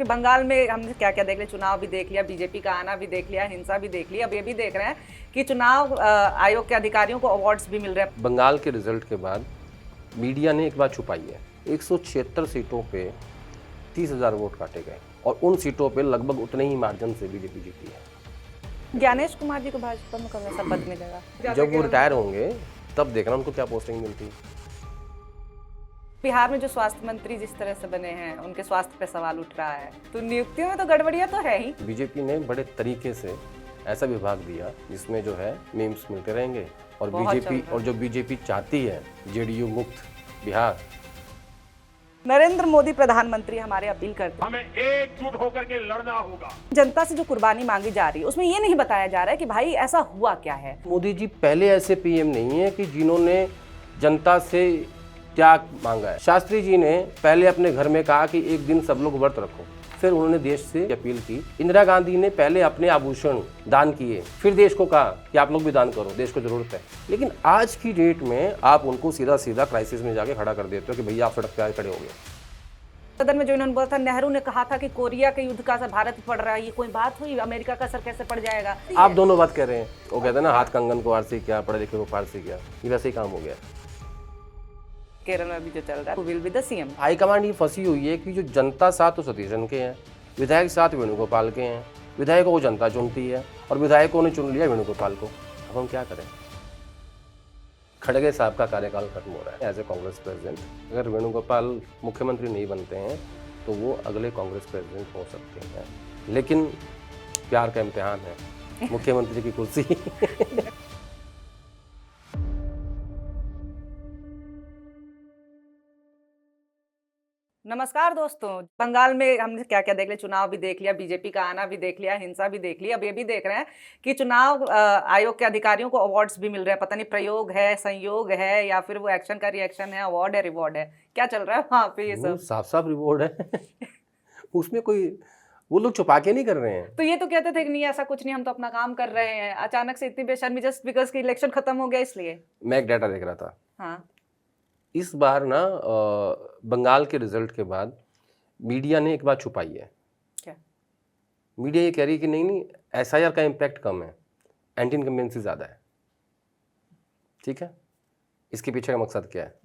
बंगाल में हमने क्या क्या देख लिया, चुनाव भी देख लिया, बीजेपी का आना भी देख लिया, हिंसा भी देख ली, अब ये भी देख रहे हैं कि चुनाव आयोग के अधिकारियों को अवार्ड्स भी मिल रहे हैं। बंगाल के रिजल्ट के बाद मीडिया ने एक बात छुपाई है। 176 सीटों पे 30,000 वोट काटे गए और उन सीटों पे लगभग उतने ही मार्जिन से बीजेपी जीती है। ज्ञानेश कुमार जी को भाजपा में कब ऐसा पद मिलेगा? जब वो रिटायर होंगे तब देखना उनको क्या पोस्टिंग मिलती है। बिहार में जो स्वास्थ्य मंत्री जिस तरह से बने हैं, उनके स्वास्थ्य पे सवाल उठ रहा है, तो नियुक्तियों में तो गड़बड़ियां तो है ही। बीजेपी ने बड़े तरीके से ऐसा विभाग दिया जिसमें जो है मीम्स मिलते रहेंगे और जो बीजेपी चाहती है जेडीयू मुक्त बिहार। नरेंद्र मोदी प्रधानमंत्री हमारे अपील करते हैं, हमें एकजुट होकर के लड़ना होगा। जनता से जो कुर्बानी मांगी जा रही है उसमें ये नहीं बताया जा रहा है कि भाई ऐसा हुआ क्या है। मोदी जी पहले ऐसे पीएम नहीं है कि जिन्होंने जनता से त्याग मांगा है। शास्त्री जी ने पहले अपने घर में कहा कि एक दिन सब लोग व्रत रखो, फिर उन्होंने देश से अपील की। इंदिरा गांधी ने पहले अपने आभूषण दान किए, फिर देश को कहा कि आप लोग भी दान करो, देश को जरूरत है। लेकिन आज की डेट में आप उनको सीधा सीधा क्राइसिस में जाके खड़ा कर देते हो कि भैया आप सड़क पे खड़े हो गए। सदन में जो इन्होंने बोला था, नेहरू ने कहा था कि कोरिया के युद्ध का असर भारत पड़ रहा है, ये कोई बात हुई? अमेरिका का असर कैसे पड़ जाएगा? आप दोनों बात कर रहे हैं। वो कहते हैं ना, हाथ कंगन को आरसी किया, पढ़े लिखे को फारसी किया, ये वैसे ही काम हो गया। केरल में भी जो चल रहा है, will be the CM. High command ये फंसी हुई है कि जो जनता साथ तो सतीशन के हैं, विधायक साथ वेणुगोपाल के हैं, विधायकों को जनता चुनती है और विधायकों ने चुन लिया वेणुगोपाल को। अब हम क्या करें? खड़गे साहब का कार्यकाल खत्म हो रहा है एज ए कांग्रेस प्रेसिडेंट। अगर वेणुगोपाल मुख्यमंत्री नहीं बनते हैं तो वो अगले कांग्रेस प्रेसिडेंट हो सकते हैं, लेकिन प्यार का इम्तिहान है मुख्यमंत्री की कुर्सी। नमस्कार दोस्तों, बंगाल में हमने क्या क्या देख लिया, चुनाव भी देख लिया, बीजेपी का आना भी देख लिया, हिंसा भी देख ली, अब ये भी देख रहे हैं कि चुनाव आयोग के अधिकारियों को अवार्ड्स भी मिल रहे हैं। पता नहीं प्रयोग है, संयोग है, या फिर वो एक्शन का रिएक्शन है, अवार्ड है, रिवॉर्ड है, क्या चल रहा है वहाँ पे? ये सब साफ साफ रिवॉर्ड है। उसमें कोई वो लोग छुपा के नहीं कर रहे हैं। तो ये तो कहते थे कि नहीं ऐसा कुछ नहीं, हम तो अपना काम कर रहे हैं, अचानक से इतनी बेशर्मी जस्ट बिकॉज कि इलेक्शन खत्म हो गया इसलिए। मैं एक डाटा देख रहा था। हाँ, इस बार ना बंगाल के रिजल्ट के बाद मीडिया ने एक बात छुपाई है। क्या? मीडिया ये कह रही है कि नहीं एसआईआर का इम्पैक्ट कम है, एंटी इनकम्बेंसी ज़्यादा है। ठीक है, इसके पीछे का मकसद क्या है?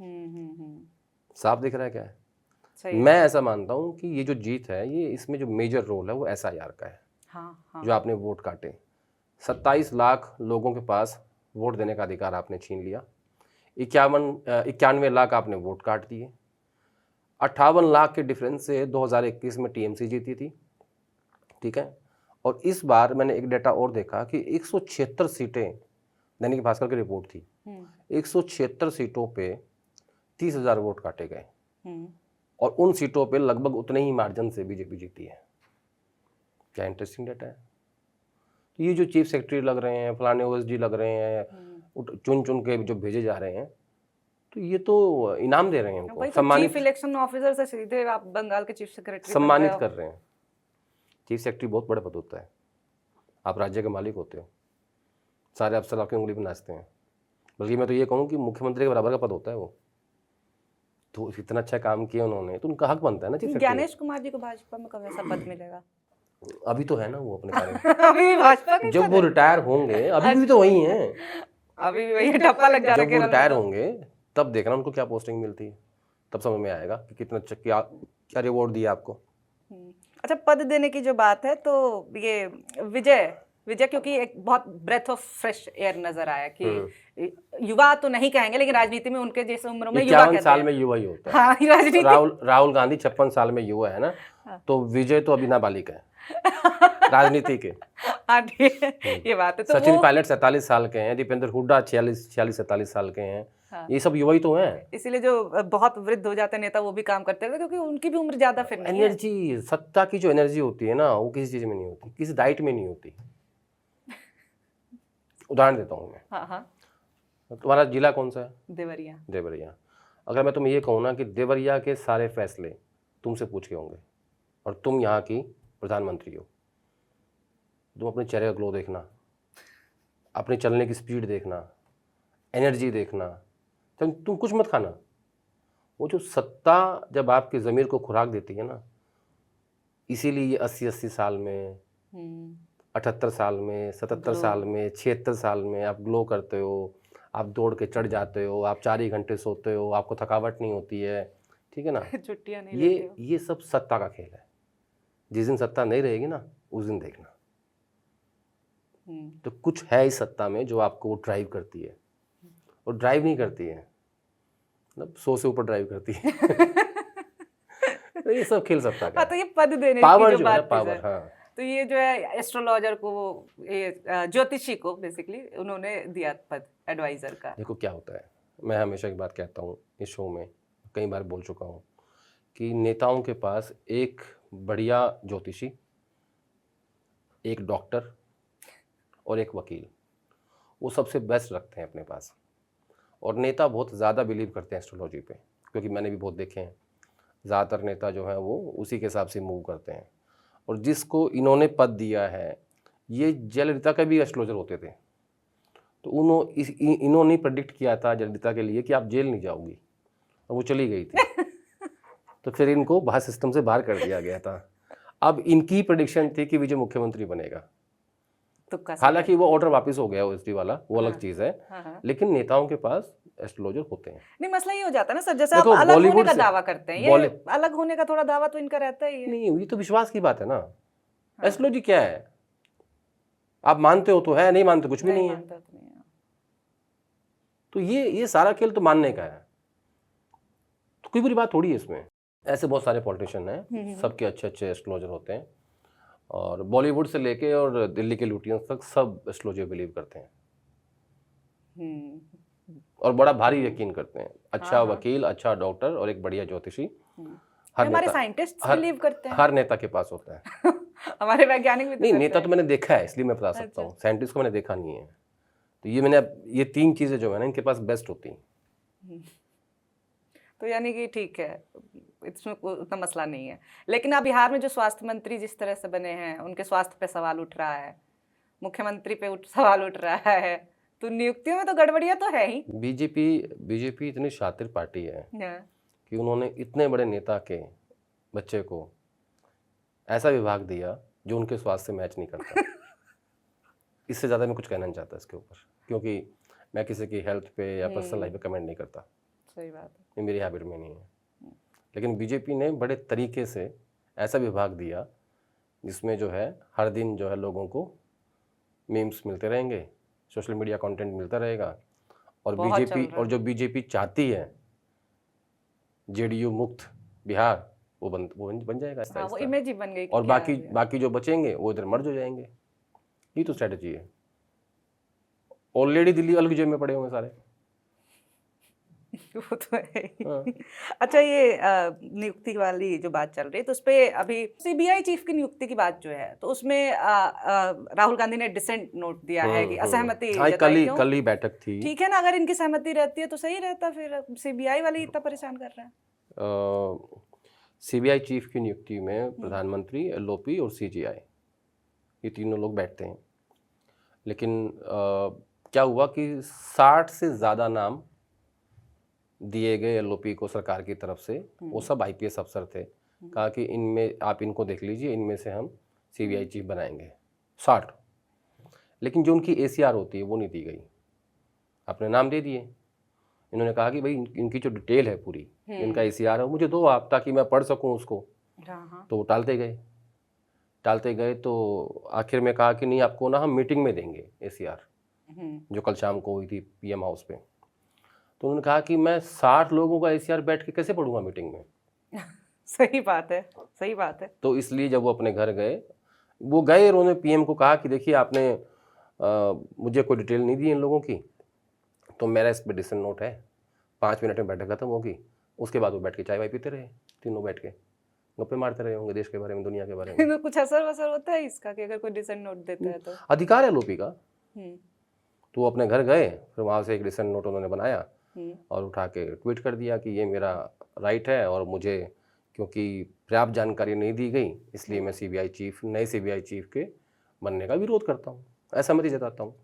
साफ दिख रहा है क्या है? सही। मैं ऐसा मानता हूँ कि ये जो जीत है, ये इसमें जो मेजर रोल है वो एसआईआर का है। हाँ। जो आपने वोट काटे, 27 लाख लोगों के पास वोट देने का अधिकार आपने छीन लिया। 91 लाख आपने वोट काट दिए। 58 लाख के डिफरेंस से 2021 में टीएमसी जीती थी। ठीक है, और इस बार मैंने एक डेटा और देखा कि 176 सीटें, दैनिक भास्कर की रिपोर्ट थी, 176 सीटों पे 30,000 वोट काटे गए और उन सीटों पे लगभग उतने ही मार्जिन से बीजेपी जीती है। क्या इंटरेस्टिंग डेटा है। तो ये जो चीफ सेक्रेटरी लग रहे हैं, फलाने ओएसडी लग रहे हैं, चुन चुन के जो भेजे जा रहे हैं, तो ये तो इनाम दे रहे हैं उनको, सम्मानित। चीफ इलेक्शन ऑफिसर से सीधे आप बंगाल के चीफ सेक्रेटरी सम्मानित कर रहे हैं। चीफ सेक्रेटरी बहुत बड़ा पद होता है, आप राज्य के मालिक होते हो, सारे अफसर आपकी उंगली पर नाचते हैं। बल्कि मैं तो ये कहूँ कि मुख्यमंत्री के बराबर का पद होता है वो। तो इतना अच्छा काम किया उन्होंने, तो उनका हक बनता है ना चीफ सेक्रेटरी। ज्ञानेश कुमार जी को भाजपा में कब ऐसा पद मिलेगा? अभी तो है ना वो अपने कार्य में। अभी भाजपा के जब वो रिटायर होंगे, अभी भी तो वही हैं, अभी भी वही ठप्पा लग जा रहा है। जब वो रिटायर होंगे तब देखना उनको क्या पोस्टिंग मिलती है, तब समझ में आएगा कि कितना क्या रिवॉर्ड दिया आपको। अच्छा, पद देने की जो बात है, तो ये विजय क्योंकि एक बहुत ब्रेथ ऑफ फ्रेश एयर नजर आया कि युवा तो नहीं कहेंगे, लेकिन राजनीति में उनके जैसे उम्र में युवा कहते हैं। 51 साल में युवा ही होता है। हाँ, राजनीति। राहुल गांधी 56 साल में युवा है ना। हाँ। तो विजय तो अभी नाबालिग है राजनीति के। हाँ, ये बात है। तो सचिन पायलट 47 साल के हैं, दीपेंद्र हुड्डा 46-47 साल के हैं। हाँ। ये सब युवा ही तो हैं। इसीलिए जो बहुत वृद्ध हो जाते हैं नेता, वो भी काम करते हैं क्योंकि उनकी भी उम्र ज्यादा फिर नहीं है। एनर्जी, सत्ता की जो एनर्जी होती है ना, वो किसी चीज में नहीं होती, किसी डाइट में नहीं होती। उदाहरण देता हूँ मैं। हाँ। तुम्हारा जिला कौन सा है? देवरिया। अगर मैं तुम्हें ये कहूँ ना कि देवरिया के सारे फैसले तुमसे पूछ के होंगे और तुम यहाँ की प्रधानमंत्री हो, तुम अपने चेहरे का ग्लो देखना, अपने चलने की स्पीड देखना, एनर्जी देखना, तुम कुछ मत खाना। वो जो सत्ता जब आपके ज़मीर को खुराक देती है ना, इसीलिए ये 80-80 साल में, 78 साल में, 77 साल में, 76 साल में आप ग्लो करते हो, आप दौड़ के चढ़ जाते हो, आप 4 ही घंटे सोते हो, आपको थकावट नहीं होती है, ठीक है ना। छुट्टियां नहीं लेते हो। ये सब सत्ता का खेल है। जिस दिन सत्ता नहीं रहेगी ना, उस दिन देखना। तो कुछ है इस सत्ता में जो आपको वो ड्राइव करती है, और ड्राइव नहीं करती है, मतलब 100 से ऊपर ड्राइव करती है। तो ये सब खेल सत्ता का हाँ, तो ये पद देने पावर की जो जो है ना, बात पावर। है, हाँ, तो ये जो है एस्ट्रोलॉजर को, ये ज्योतिषी को बेसिकली उन्होंने दिया पद एडवाइजर का। देखो क्या होता है, मैं हमेशा एक बात कहता हूँ इस शो में, कई बार बोल चुका हूँ कि नेताओं के पास एक बढ़िया ज्योतिषी, एक डॉक्टर और एक वकील, वो सबसे बेस्ट रखते हैं अपने पास। और नेता बहुत ज़्यादा बिलीव करते हैं एस्ट्रोलॉजी पे, क्योंकि मैंने भी बहुत देखे हैं, ज़्यादातर नेता जो हैं वो उसी के हिसाब से मूव करते हैं। और जिसको इन्होंने पद दिया है, ये जयललिता का भी एस्ट्रोलॉजर होते थे, तो इन्होंने प्रेडिक्ट किया था जयललिता के लिए कि आप जेल नहीं जाओगी, और वो चली गई थी। तो फिर इनको बाहर सिस्टम से बाहर कर दिया गया था। अब इनकी प्रेडिक्शन थी कि विजय मुख्यमंत्री बनेगा। हालांकि वो ऑर्डर वापस हो गया ओएसडी वाला, वो अलग चीज़ है, लेकिन नेताओं के पास एस्ट्रोलॉजर होते हैं। नहीं, मसला ये हो जाता है ना सर, जैसे आप अलग होने का दावा करते हैं, ये अलग होने का थोड़ा दावा तो इनका रहता ही है। नहीं, ये तो विश्वास की बात है ना। एस्ट्रोलॉजी क्या है, आप मानते हो तो है, नहीं मानते कुछ भी नहीं है। तो ये सारा खेल तो मानने का है, तो कोई बुरी बात थोड़ी है इसमें। ऐसे बहुत सारे पॉलिटिशियन हैं, सबके अच्छे अच्छे एस्ट्रोलॉजर होते हैं, और बॉलीवुड से लेके और दिल्ली के लुटियंस तक सब एस्ट्रोलॉजी बिलीव करते हैं, और बड़ा भारी यकीन करते हैं। अच्छा वकील, अच्छा डॉक्टर और एक बढ़िया ज्योतिषी हमारे साइंटिस्ट बिलीव करते हैं, हर नेता के पास होता है। हमारे वैज्ञानिक भी नहीं, नेता तो मैंने देखा है, इसलिए मैं बता सकता हूँ, साइंटिस्ट को मैंने देखा नहीं है। तो ये 3 चीज़ें जो है ना, इनके पास बेस्ट होती हैं। तो यानी कि ठीक है, इसमें उतना मसला नहीं है। लेकिन अब बिहार में जो स्वास्थ्य मंत्री जिस तरह से बने हैं, उनके स्वास्थ्य पे सवाल उठ रहा है, मुख्यमंत्री पे सवाल उठ रहा है, तो नियुक्तियों में तो गड़बड़ियां तो है ही। बीजेपी इतनी शातिर पार्टी है कि उन्होंने इतने बड़े नेता के बच्चे को ऐसा विभाग दिया जो उनके स्वास्थ्य से मैच नहीं करता। इससे ज़्यादा मैं कुछ कहना नहीं चाहता इसके ऊपर, क्योंकि मैं किसी की हेल्थ पे या पर्सनल लाइफ पे कमेंट नहीं करता। सही बात है, ये मेरी हैबिट में नहीं है। लेकिन बीजेपी ने बड़े तरीके से ऐसा विभाग दिया जिसमें जो है हर दिन जो है लोगों को मीम्स मिलते रहेंगे, सोशल मीडिया कंटेंट मिलता रहेगा, और जो बीजेपी चाहती है जेडीयू मुक्त बिहार, वो बन जाएगा। हाँ, वो इमेज ही बन गई। और बाकी जो बचेंगे वो इधर मर्ज हो जाएंगे। ये तो स्ट्रेटजी है। ऑलरेडी दिल्ली अलग जेब में पड़े होंगे सारे। वो तो है ही। अच्छा, ये नियुक्ति वाली जो बात चल रही है, तो उस पे अभी सीबीआई चीफ की नियुक्ति की बात जो है, तो उसमें राहुल गांधी ने डिसेंट नोट दिया है कि असहमति जताई। कल ही बैठक थी। ठीक है ना, अगर इनकी सहमति रहती है तो सही रहता, फिर सीबीआई वाले इतना परेशान कर रहे हैं। सीबीआई चीफ की नियुक्ति में प्रधानमंत्री, एलओपी और सीजीआई, ये तीनों लोग बैठते हैं। लेकिन क्या हुआ कि 60 से ज़्यादा नाम दिए गए एलओपी को सरकार की तरफ से, वो सब आईपीएस अफसर थे। कहा कि इनमें आप इनको देख लीजिए, इनमें से हम सीबीआई चीफ बनाएंगे 60। लेकिन जो उनकी एसीआर होती है वो नहीं दी गई, अपने नाम दे दिए। इन्होंने कहा कि भाई इनकी जो डिटेल है पूरी, इनका एसीआर है, मुझे दो आप, ताकि मैं पढ़ सकूं उसको। तो वो टालते गए तो आखिर में कहा कि नहीं, आपको ना हम मीटिंग में देंगे एसीआर, जो कल शाम को हुई थी पीएम हाउस पे। तो उन्होंने कहा कि मैं 60 लोगों का एसीआर बैठ के कैसे पढ़ूंगा मीटिंग में। सही बात है। तो इसलिए जब वो अपने घर गए, उन्होंने पीएम को कहा कि देखिए आपने मुझे कोई डिटेल नहीं दी इन लोगों की, तो मेरा इस पर डिसीजन नोट है। 5 मिनट में बैठक खत्म होगी। उसके बाद वो बैठ के चाय वाय पीते रहे, तीनों बैठ के गप्पे मारते रहे होंगे देश के बारे में, दुनिया के बारे में। कुछ असर होता है इसका कि अगर कोई डिसीजन नोट देता है तो? अधिकार है लोपी का। तो वो अपने घर गए, फिर वहाँ से एक डिसीजन नोट उन्होंने बनाया और उठा के ट्वीट कर दिया कि ये मेरा राइट है, और मुझे क्योंकि पर्याप्त जानकारी नहीं दी गई, इसलिए मैं नए सीबीआई चीफ के बनने का विरोध करता हूँ, असहमति जताता हूँ।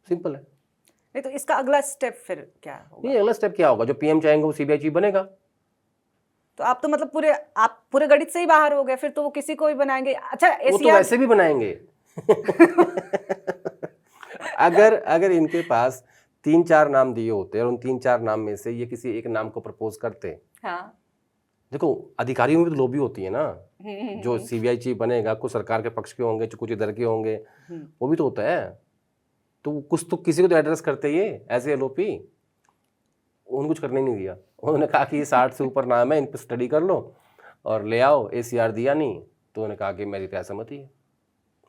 सिंपल है। नहीं तो इसका अगला स्टेप फिर क्या होगा? नहीं, अगला स्टेप क्या होगा? जो पीएम चाहेंगे वो सीबीआई चीफ बनेगा। तो आप तो मतलब आप पूरे गणित से ही बाहर हो गए, फिर तो वो किसी को भी बनाएंगे। अच्छा वो तो एशिया वैसे भी बनाएंगे। अगर अगर इनके पास 3-4 नाम दिए होते और उन 3-4 नाम में से ये किसी एक नाम को प्रपोज करते। हाँ देखो अधिकारियों में भी तो लोभी होती है ना, हम्म, जो सीबीआई चीफ बनेगा कुछ सरकार के पक्ष के होंगे, कुछ इधर के होंगे, वो भी तो होता है। तो कुछ तो किसी को तो एड्रेस करते ये एज ए एलओपी। उन्होंने कुछ करने नहीं दिया, उन्होंने कहा कि ये 60 से ऊपर नाम है, इन पर स्टडी कर लो और ले आओ। एसीआर दिया नहीं तो उन्होंने कहा कि मेरी तो असहमति है।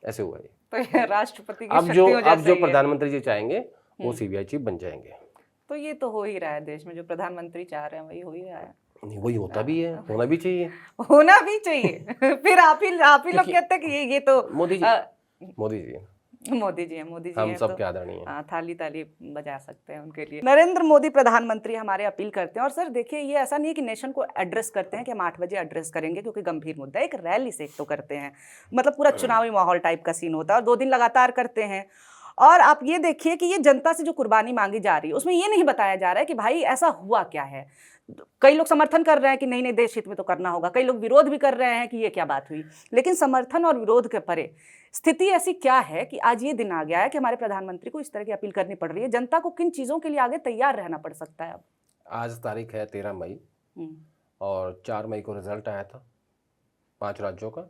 ऐसे हुआ ये। तो ये राष्ट्रपति की अब शक्तियों जो जैसे ही है। प्रधानमंत्री जी चाहेंगे वो सीबीआई चीफ बन जाएंगे। तो ये तो हो ही रहा है देश में, जो प्रधानमंत्री चाह रहे हैं वही हो ही रहा है। नहीं, वही होता भी है, होना भी चाहिए। होना भी चाहिए। फिर आप ही लोग क्योंकि कहते हैं कि ये तो मोदी जी मोदी जी हैं, मोदी जी हम हैं, सब तो के आदरणीय हैं। थाली ताली बजा सकते हैं उनके लिए। नरेंद्र मोदी प्रधानमंत्री हमारे अपील करते हैं। और सर देखिए, ये ऐसा नहीं है कि नेशन को एड्रेस करते हैं कि हम 8 बजे एड्रेस करेंगे क्योंकि गंभीर मुद्दा है, एक रैली से एक तो करते हैं, मतलब पूरा चुनावी माहौल टाइप का सीन होता है और 2 दिन लगातार करते हैं। और आप ये देखिए कि ये जनता से जो कुर्बानी मांगी जा रही है उसमें ये नहीं बताया जा रहा है कि भाई ऐसा हुआ क्या है। कई लोग समर्थन कर रहे हैं कि नहीं नहीं देश हित में तो करना होगा, कई लोग विरोध भी कर रहे हैं कि ये क्या बात हुई। लेकिन समर्थन और विरोध के परे स्थिति ऐसी क्या है कि आज ये दिन आ गया है कि हमारे प्रधानमंत्री को इस तरह की अपील करनी पड़ रही है। जनता को किन चीज़ों के लिए आगे तैयार रहना पड़ सकता है अब? आज तारीख है 13 मई और 4 मई को रिजल्ट आया था 5 राज्यों का।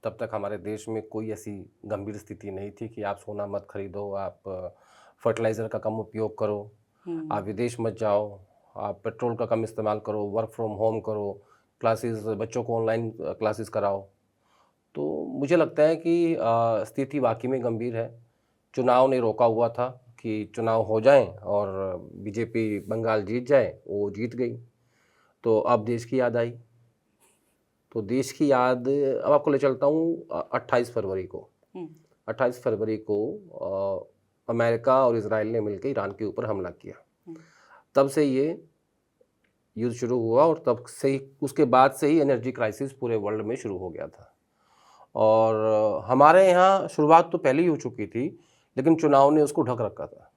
तब तक हमारे देश में कोई ऐसी गंभीर स्थिति नहीं थी कि आप सोना मत खरीदो, आप फर्टिलाइज़र का कम उपयोग करो, आप विदेश मत जाओ, आप पेट्रोल का कम इस्तेमाल करो, वर्क फ्रॉम होम करो, क्लासेस बच्चों को ऑनलाइन क्लासेस कराओ। तो मुझे लगता है कि स्थिति वाकई में गंभीर है। चुनाव ने रोका हुआ था कि चुनाव हो जाएं और बीजेपी बंगाल जीत जाए, वो जीत गई। तो अब देश की याद आई। तो देश की याद अब आपको ले चलता हूँ 28 फरवरी को। 28 फरवरी को अमेरिका और इजराइल ने मिलकर ईरान के ऊपर हमला किया। तब से ये युद्ध शुरू हुआ और तब से ही उसके बाद से ही एनर्जी क्राइसिस पूरे वर्ल्ड में शुरू हो गया था। और हमारे यहाँ शुरुआत तो पहले ही हो चुकी थी, लेकिन चुनाव ने उसको ढक रखा था।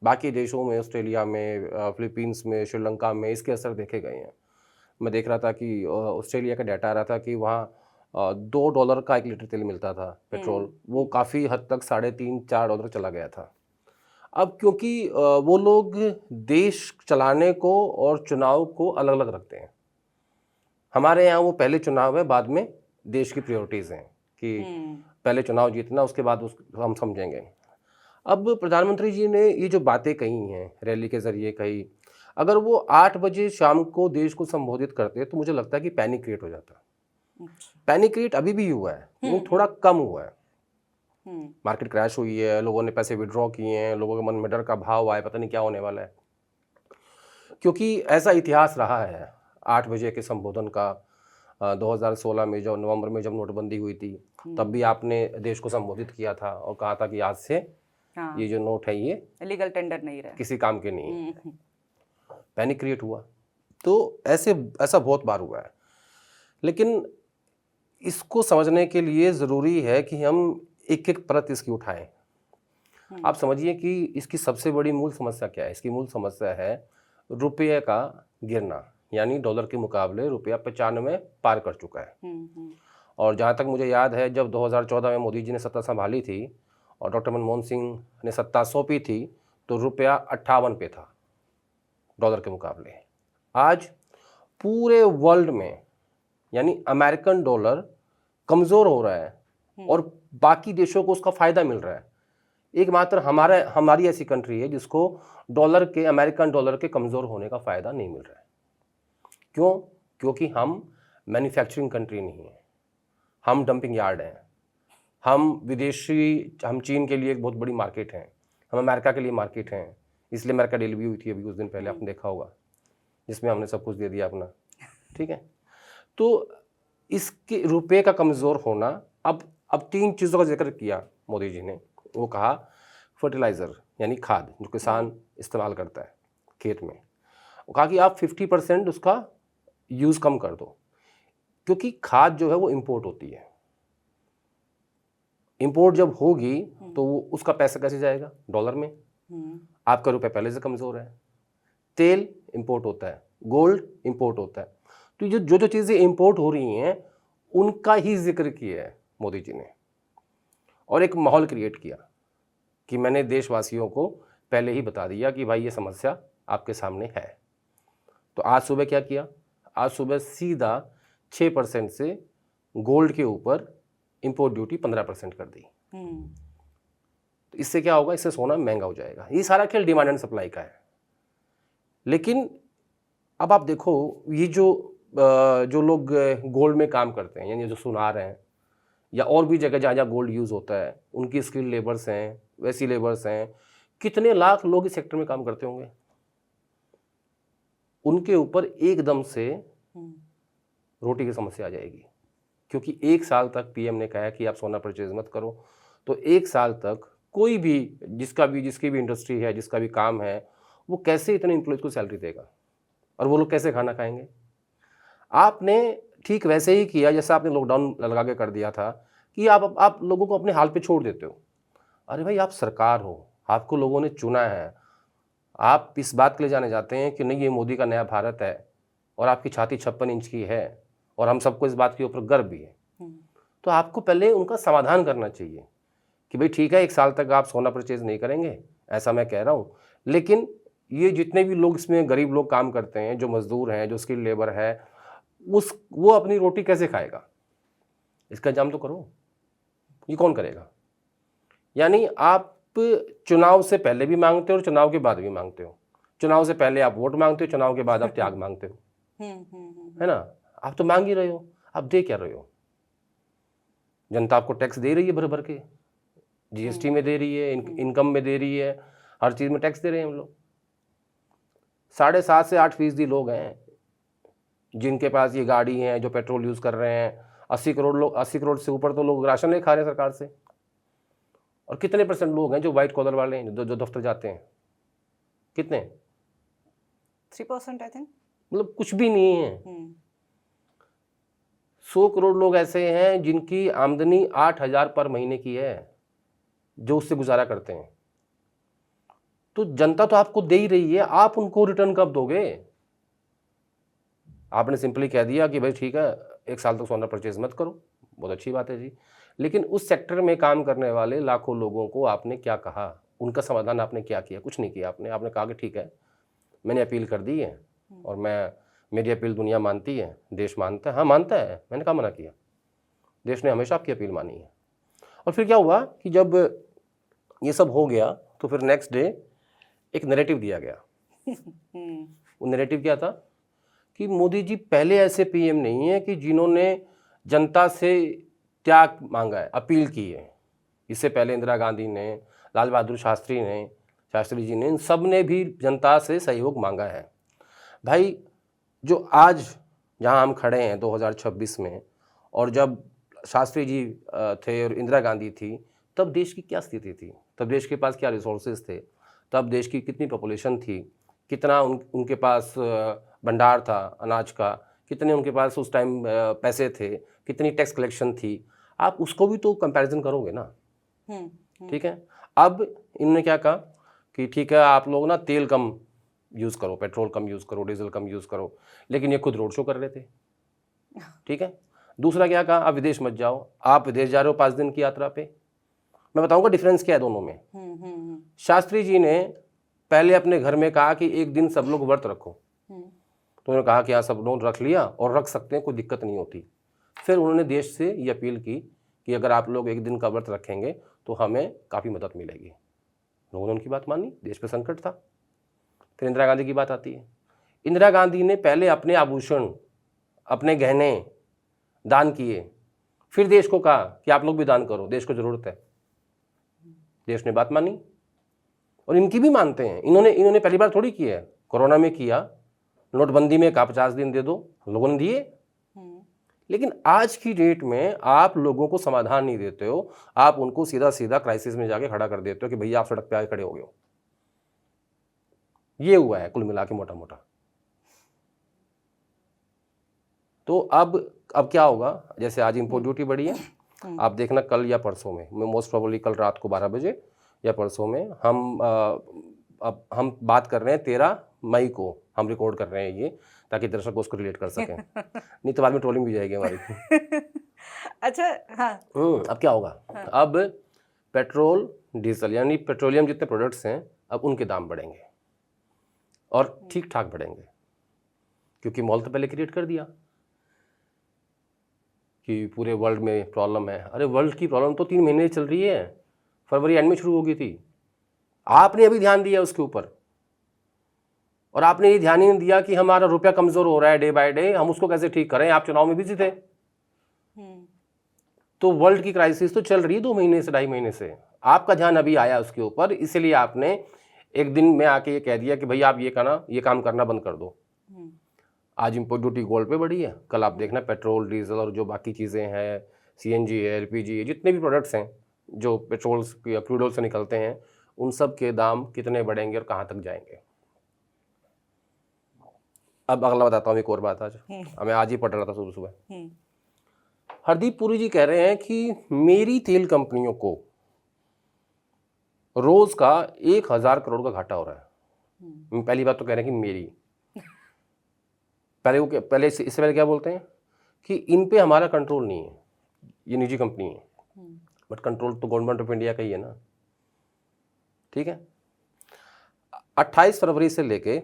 बाकी देशों में, ऑस्ट्रेलिया में, फिलीपींस में, श्रीलंका में इसके असर देखे गए हैं। मैं देख रहा था कि ऑस्ट्रेलिया का डाटा आ रहा था कि वहाँ $2 का 1 लीटर तेल मिलता था पेट्रोल, वो काफ़ी हद तक $3.5-4 चला गया था। अब क्योंकि वो लोग देश चलाने को और चुनाव को अलग अलग रखते हैं। हमारे यहाँ वो पहले चुनाव है, बाद में देश की प्रायोरिटीज़ हैं कि पहले चुनाव जीतना, उसके बाद हम समझेंगे। अब प्रधानमंत्री जी ने ये जो बातें कही हैं, रैली के ज़रिए कही, अगर वो 8 बजे शाम को देश को संबोधित करते तो मुझे लगता है कि पैनिक क्रिएट हो जाता। पैनिक क्रिएट अभी भी हुआ है, लेकिन थोड़ा कम हुआ है। मार्केट क्रैश हुई है, लोगों ने पैसे विड्रॉ किए हैं, लोगों के मन में डर का भाव आया, पता नहीं क्या होने वाला है। क्योंकि ऐसा इतिहास रहा है 8 बजे के संबोधन का। 2016 में जो नवंबर में जब नोटबंदी हुई थी, तब भी आपने देश को संबोधित किया था और कहा था कि आज से ये जो नोट है ये लीगल टेंडर नहीं रहा, किसी काम के नहीं है। पैनिक क्रिएट हुआ। तो ऐसा बहुत बार हुआ है। लेकिन इसको समझने के लिए ज़रूरी है कि हम एक एक परत इसकी उठाएं। आप समझिए कि इसकी सबसे बड़ी मूल समस्या क्या है। इसकी मूल समस्या है रुपये का गिरना, यानी डॉलर के मुकाबले रुपया 95 पार कर चुका है। और जहाँ तक मुझे याद है, जब 2014 में मोदी जी ने सत्ता संभाली थी और डॉक्टर मनमोहन सिंह ने सत्ता सौंपी थी, तो रुपया 58 पे था डॉलर के मुकाबले। आज पूरे वर्ल्ड में यानी अमेरिकन डॉलर कमज़ोर हो रहा है और बाकी देशों को उसका फ़ायदा मिल रहा है। एकमात्र हमारी ऐसी कंट्री है जिसको अमेरिकन डॉलर के कमज़ोर होने का फ़ायदा नहीं मिल रहा है। क्यों? क्योंकि हम मैन्युफैक्चरिंग कंट्री नहीं है, हम डंपिंग यार्ड हैं। हम चीन के लिए एक बहुत बड़ी मार्केट हैं, हम अमेरिका के लिए मार्केट हैं। इसलिए अमेरिका डील भी हुई थी अभी कुछ दिन पहले, आपने देखा होगा, जिसमें हमने सब कुछ दे दिया अपना। ठीक है, तो इसके रुपये का कमज़ोर होना। अब 3 चीज़ों का जिक्र किया मोदी जी ने। वो कहा फर्टिलाइज़र यानी खाद जो किसान इस्तेमाल करता है खेत में, वो कहा कि आप 50% उसका यूज़ कम कर दो, क्योंकि खाद जो है वो इंपोर्ट होती है। इंपोर्ट जब होगी तो वो उसका पैसा कैसे जाएगा? डॉलर में। आपका रुपये पहले से कमज़ोर है। तेल इंपोर्ट होता है, गोल्ड इंपोर्ट होता है। तो जो जो जो चीज़ें इंपोर्ट हो रही हैं उनका ही जिक्र किया है मोदी जी ने, और एक माहौल क्रिएट किया कि मैंने देशवासियों को पहले ही बता दिया कि भाई ये समस्या आपके सामने है। तो आज सुबह क्या किया, आज सुबह सीधा 6% से गोल्ड के ऊपर इंपोर्ट ड्यूटी 15% कर दी। तो इससे क्या होगा, इससे सोना महंगा हो जाएगा। ये सारा खेल डिमांड एंड सप्लाई का है। लेकिन अब आप देखो, ये जो लोग गोल्ड में काम करते हैं, यानी जो सुनार हैं या और भी जगह जहाँ जहाँ गोल्ड यूज़ होता है, उनकी स्किल लेबर्स हैं, वैसी लेबर्स हैं, कितने लाख लोग इस सेक्टर में काम करते होंगे। उनके ऊपर एकदम से रोटी की समस्या आ जाएगी, क्योंकि 1 साल तक पीएम ने कहा है कि आप सोना परचेज मत करो। तो 1 साल तक कोई भी जिसकी भी इंडस्ट्री है, जिसका भी काम है, वो कैसे इतने एम्प्लॉयज़ को सैलरी देगा, और वो लोग कैसे खाना खाएंगे। आपने ठीक वैसे ही किया जैसा आपने लॉकडाउन लगा के कर दिया था कि आप लोगों को अपने हाल पे छोड़ देते हो। अरे भाई, आप सरकार हो, आपको लोगों ने चुना है, आप इस बात के लिए जाने जाते हैं कि नहीं ये मोदी का नया भारत है, और आपकी छाती 56 इंच की है, और हम सबको इस बात के ऊपर गर्व भी है। तो आपको पहले उनका समाधान करना चाहिए कि भाई ठीक है, 1 साल तक आप सोना परचेज नहीं करेंगे, ऐसा मैं कह रहा हूँ, लेकिन ये जितने भी लोग इसमें गरीब लोग काम करते हैं, जो मजदूर हैं, जो स्किल लेबर है, वो अपनी रोटी कैसे खाएगा, इसका इंतजाम तो करो। ये कौन करेगा। यानी आप चुनाव से पहले भी मांगते हो और चुनाव के बाद भी मांगते हो। चुनाव से पहले आप वोट मांगते हो, चुनाव के बाद आप त्याग मांगते हो, है ना। आप तो मांग ही रहे हो, आप दे क्या रहे हो। जनता आपको टैक्स दे रही है भर भर के, जीएसटी में दे रही है, इनकम में दे रही है, हर चीज़ में टैक्स दे रहे हैं हम लोग। 7.5 से 8% लोग हैं जिनके पास ये गाड़ी हैं, जो पेट्रोल यूज़ कर रहे हैं। 80 करोड़ से ऊपर तो लोग राशन नहीं खा रहे हैं सरकार से। और कितने % लोग हैं जो वाइट कॉलर वाले हैं, जो दफ्तर जाते हैं, कितने? 3% आई थिंक, मतलब कुछ भी नहीं है। 100 करोड़ लोग ऐसे हैं जिनकी आमदनी 8,000 पर महीने की है, जो उससे गुजारा करते हैं। तो जनता तो आपको दे ही रही है, आप उनको रिटर्न कब दोगे। आपने सिंपली कह दिया कि भाई ठीक है, 1 साल तक सोना परचेज मत करो, बहुत अच्छी बात है जी, लेकिन उस सेक्टर में काम करने वाले लाखों लोगों को आपने क्या कहा, उनका समाधान आपने क्या किया। कुछ नहीं किया आपने कहा कि ठीक है, मैंने अपील कर दी है, और मेरी अपील दुनिया मानती है, देश मानता है। हाँ मानता है, मैंने कहा मना किया, देश ने हमेशा आपकी अपील मानी है। और फिर क्या हुआ कि जब ये सब हो गया तो फिर नेक्स्ट डे एक नैरेटिव दिया गया। वो नैरेटिव क्या था कि मोदी जी पहले ऐसे पीएम नहीं है कि जिन्होंने जनता से त्याग मांगा है, अपील की है। इससे पहले इंदिरा गांधी ने, लाल बहादुर शास्त्री जी ने, इन सब ने भी जनता से सहयोग मांगा है। भाई, जो आज जहां हम खड़े हैं 2026 में, और जब शास्त्री जी थे और इंदिरा गांधी थी, तब देश की क्या स्थिति थी, तब देश के पास क्या रिसोर्सेज थे, तब देश की कितनी पॉपुलेशन थी, कितना उनके पास भंडार था अनाज का, कितने उनके पास उस टाइम पैसे थे, कितनी टैक्स कलेक्शन थी। आप उसको भी तो कंपैरिजन करोगे ना। ठीक है, अब इन्होंने क्या कहा कि ठीक है, आप लोग ना तेल कम यूज़ करो, पेट्रोल कम यूज़ करो, डीजल कम यूज़ करो, लेकिन ये खुद रोड शो कर रहे थे। ठीक है, दूसरा क्या कहा, आप विदेश मत जाओ। आप विदेश जा रहे हो 5 दिन की यात्रा पे। मैं बताऊंगा डिफरेंस क्या है दोनों में। शास्त्री जी ने पहले अपने घर में कहा कि एक दिन सब लोग व्रत रखो, तो उन्होंने कहा कि हाँ सब लोग रख लिया, और रख सकते हैं, कोई दिक्कत नहीं होती। फिर उन्होंने देश से ये अपील की कि अगर आप लोग एक दिन का व्रत रखेंगे तो हमें काफ़ी मदद मिलेगी। लोगों ने उनकी बात मानी, देश पे संकट था। फिर इंदिरा गांधी की बात आती है। इंदिरा गांधी ने पहले अपने आभूषण, अपने गहने दान किए, फिर देश को कहा कि आप लोग भी दान करो, देश को ज़रूरत है। देश ने बात मानी, और इनकी भी मानते हैं। इन्होंने पहली बार थोड़ी किया है, कोरोना में किया, नोटबंदी में कहा 50 दिन दे दो, लोगों ने दिए। लेकिन आज की डेट में आप लोगों को समाधान नहीं देते हो, आप उनको सीधा सीधा क्राइसिस में जाके खड़ा कर देते हो कि भैया आप सड़क पे आके खड़े हो गए हो। ये हुआ है कुल मिला के मोटा मोटा। तो अब क्या होगा, जैसे आज इंपोर्ट ड्यूटी बढ़ी है, आप देखना कल या परसों में, मोस्ट प्रोबेबली कल रात को 12 बजे या परसों में, हम बात कर रहे हैं 13 मई को हम रिकॉर्ड कर रहे हैं ये, ताकि दर्शक उसको रिलेट कर सकें। नहीं तो बाद में ट्रोलिंग भी जाएगी हमारी। अच्छा, हाँ। अब क्या होगा? अब पेट्रोल डीजल यानी पेट्रोलियम जितने प्रोडक्ट्स हैं अब उनके दाम बढ़ेंगे और ठीक ठाक बढ़ेंगे, क्योंकि मॉल तो पहले क्रिएट कर दिया कि पूरे वर्ल्ड में प्रॉब्लम है। अरे वर्ल्ड की प्रॉब्लम तो 3 महीने चल रही है, फरवरी एंड में शुरू हो गई थी। आपने अभी ध्यान दिया उसके ऊपर, और आपने ये ध्यान ही नहीं दिया कि हमारा रुपया कमजोर हो रहा है डे बाय डे, हम उसको कैसे ठीक करें। आप चुनाव में बिजी थे, तो वर्ल्ड की क्राइसिस तो चल रही है 2 महीने से 2.5 महीने से। आपका ध्यान अभी आया उसके ऊपर, इसलिए आपने एक दिन में आके ये कह दिया कि भाई आप ये काम करना बंद कर दो। आज इम्पोर्ट ड्यूटी गोल्ड पे बढ़ी है, कल आप देखना पेट्रोल डीजल और जो बाकी चीज़ें हैं, सीएनजी है, एलपीजी है, जितने भी प्रोडक्ट्स हैं जो पेट्रोल या क्रूड ऑयल से निकलते हैं, उन सब के दाम कितने बढ़ेंगे और कहाँ तक जाएंगे। अब अगला बताता हूँ एक और बात। आज मैं आज ही पढ़ रहा था सुबह सुबह, हरदीप पुरी जी कह रहे हैं कि मेरी तेल कंपनियों को रोज का 1000 करोड़ का घाटा हो रहा है। पहली बात तो कह रहे हैं कि मेरी, पहले इससे पहले क्या बोलते हैं कि इन पे हमारा कंट्रोल नहीं है, ये निजी कंपनी है, बट कंट्रोल तो गवर्नमेंट ऑफ इंडिया का ही है ना। ठीक है, 28 फरवरी से लेके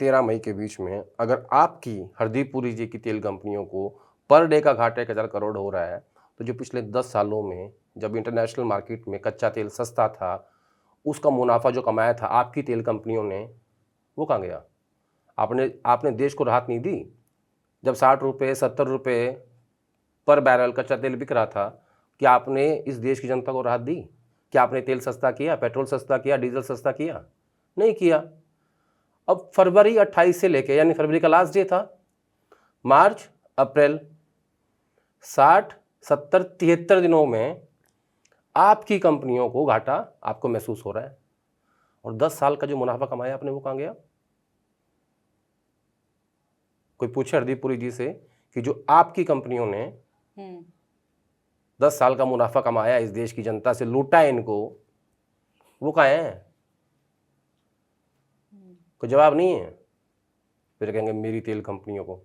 13 मई के बीच में अगर आपकी हरदीप पुरी जी की तेल कंपनियों को पर डे का घाटा 1000 करोड़ हो रहा है, तो जो पिछले 10 सालों में जब इंटरनेशनल मार्केट में कच्चा तेल सस्ता था, उसका मुनाफा जो कमाया था आपकी तेल कंपनियों ने, वो कहाँ गया? आपने देश को राहत नहीं दी। जब 60 रुपये 70 रुपये पर बैरल कच्चा तेल बिक रहा था, क्या आपने इस देश की जनता को राहत दी? क्या आपने तेल सस्ता किया, पेट्रोल सस्ता किया, डीजल सस्ता किया? नहीं किया। अब फरवरी 28 से लेके, यानी फरवरी का लास्ट डे था, मार्च अप्रैल 60 70 73 दिनों में आपकी कंपनियों को घाटा आपको महसूस हो रहा है, और 10 साल का जो मुनाफा कमाया आपने वो कहाँ गया? कोई पूछे हरदीप पुरी जी से कि जो आपकी कंपनियों ने 10 साल का मुनाफा कमाया, इस देश की जनता से लूटा है इनको, वो कहाँ है? कोई जवाब नहीं है। फिर कहेंगे मेरी तेल कंपनियों को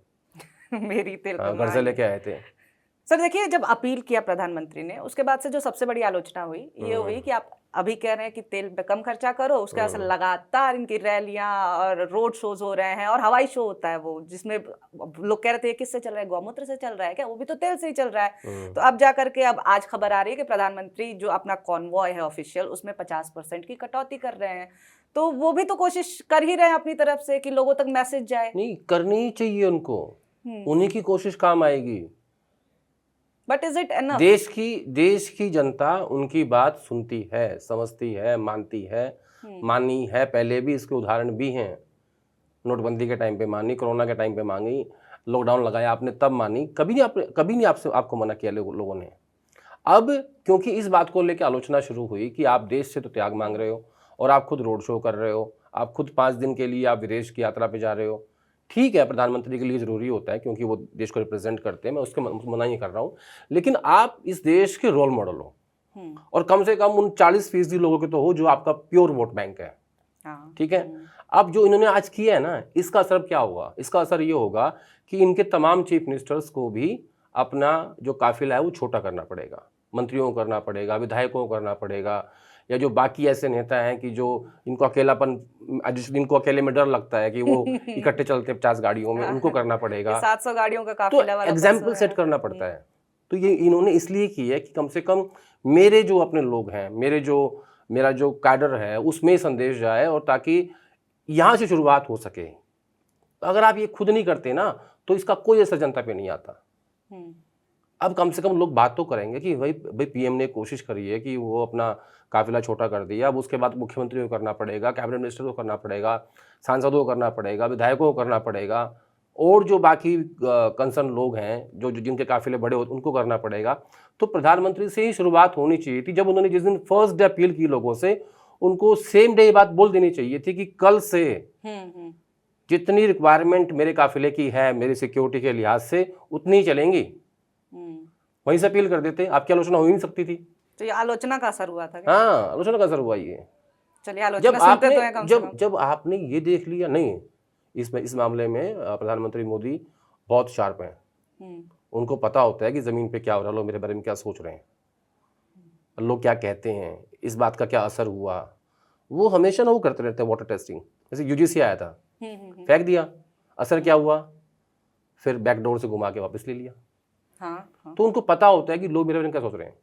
मेरी तेल कर्जे लेके आए थे। सर देखिए, जब अपील किया प्रधानमंत्री ने, उसके बाद से जो सबसे बड़ी आलोचना हुई ये हुई कि आप अभी कह रहे हैं कि तेल पे कम खर्चा करो, उसके बाद से लगातार इनकी रैलियां और रोड शोज हो रहे हैं, और हवाई शो होता है वो, जिसमें लोग कह रहे थे किससे चल रहा है, गौमूत्र से चल रहा है क्या? वो भी तो तेल से ही चल रहा है। तो अब जाकर के अब आज खबर आ रही है कि प्रधानमंत्री जो अपना कॉन्वॉय है ऑफिशियल, उसमें 50% की कटौती कर रहे हैं। तो वो भी तो कोशिश कर ही रहे हैं अपनी तरफ से कि लोगों तक मैसेज जाए। नहीं, करनी ही चाहिए उनको, उन्हीं की कोशिश काम आएगी। But is it enough? देश की जनता उनकी बात सुनती है, समझती है, मानती है, मानी है। पहले भी इसके उदाहरण भी हैं। नोटबंदी के टाइम पे मानी, कोरोना के टाइम पे मांगी, लॉकडाउन लगाया आपने तब मानी, कभी नहीं आपको मना किया लोगों ने। अब क्योंकि इस बात को लेकर आलोचना शुरू हुई कि आप देश से तो त्याग मांग रहे हो, और आप खुद रोड शो कर रहे हो, आप खुद 5 दिन के लिए आप विदेश की यात्रा पे जा रहे हो। ठीक है, प्रधानमंत्री के लिए ज़रूरी होता है क्योंकि वो देश को रिप्रेजेंट करते हैं, मैं उसके मना नहीं कर रहा हूँ, लेकिन आप इस देश के रोल मॉडल हो, और कम से कम उन 40% लोगों के तो हो जो आपका प्योर वोट बैंक है। ठीक है, अब जो इन्होंने आज किया है ना, इसका असर क्या होगा? इसका असर ये होगा कि इनके तमाम चीफ मिनिस्टर्स को भी अपना जो काफिला है वो छोटा करना पड़ेगा, मंत्रियों को करना पड़ेगा, विधायकों को करना पड़ेगा, या जो बाकी ऐसे नेता हैं कि जो इनको अकेले में डर लगता है कि वो इकट्ठे चलते 50 गाड़ियों में, उनको करना पड़ेगा। 700 गाड़ियों का काफिला वाला एग्जाम्पल सेट करना पड़ता है। तो ये इन्होंने इसलिए की है कि कम से कम मेरे जो अपने लोग हैं, मेरा जो कैडर है, उसमें संदेश जाए, और ताकि यहाँ से शुरुआत हो सके। अगर आप ये खुद नहीं करते ना, तो इसका कोई असर जनता पे नहीं आता। अब कम से कम लोग बात तो करेंगे कि भाई पीएम ने कोशिश करी है कि वो अपना काफिला छोटा कर दिया। अब उसके बाद मुख्यमंत्री को करना पड़ेगा, कैबिनेट मिनिस्टर को करना पड़ेगा, सांसदों को करना पड़ेगा, विधायकों को करना पड़ेगा, और जो बाकी कंसर्न लोग हैं जो जिनके काफिले बड़े होते उनको करना पड़ेगा। तो प्रधानमंत्री से ही शुरुआत होनी चाहिए थी। जब उन्होंने जिस दिन फर्स्ट डे अपील की लोगों से, उनको सेम डे ये बात बोल देनी चाहिए थी कि कल से जितनी रिक्वायरमेंट मेरे काफिले की है, मेरी सिक्योरिटी के लिहाज से, उतनी ही चलेंगी। वहीं से अपील कर देते, आपकी आलोचना हो ही नहीं सकती थी। तो ये आलोचना का असर हुआ था क्या? हाँ, आलोचना का असर हुआ ये। चलिए, आलोचना सुनते तो हैं कम से कम। जब आपने ये देख लिया, नहीं इस मामले में प्रधानमंत्री मोदी बहुत शार्प हैं। उनको पता होता है कि ज़मीन पे क्या हो रहा है, लोग मेरे बारे में क्या सोच रहे हैं, लोग क्या कहते हैं, इस बात का क्या असर हुआ। वो हमेशा ना वो करते रहते हैं वाटर टेस्टिंग। जैसे यूजीसी आया था, फेंक दिया, असर क्या हुआ, फिर बैकडोर से घुमा के वापस ले लिया। हाँ। तो उनको पता होता है कि लोग मेरे बारे में क्या सोच रहे हैं।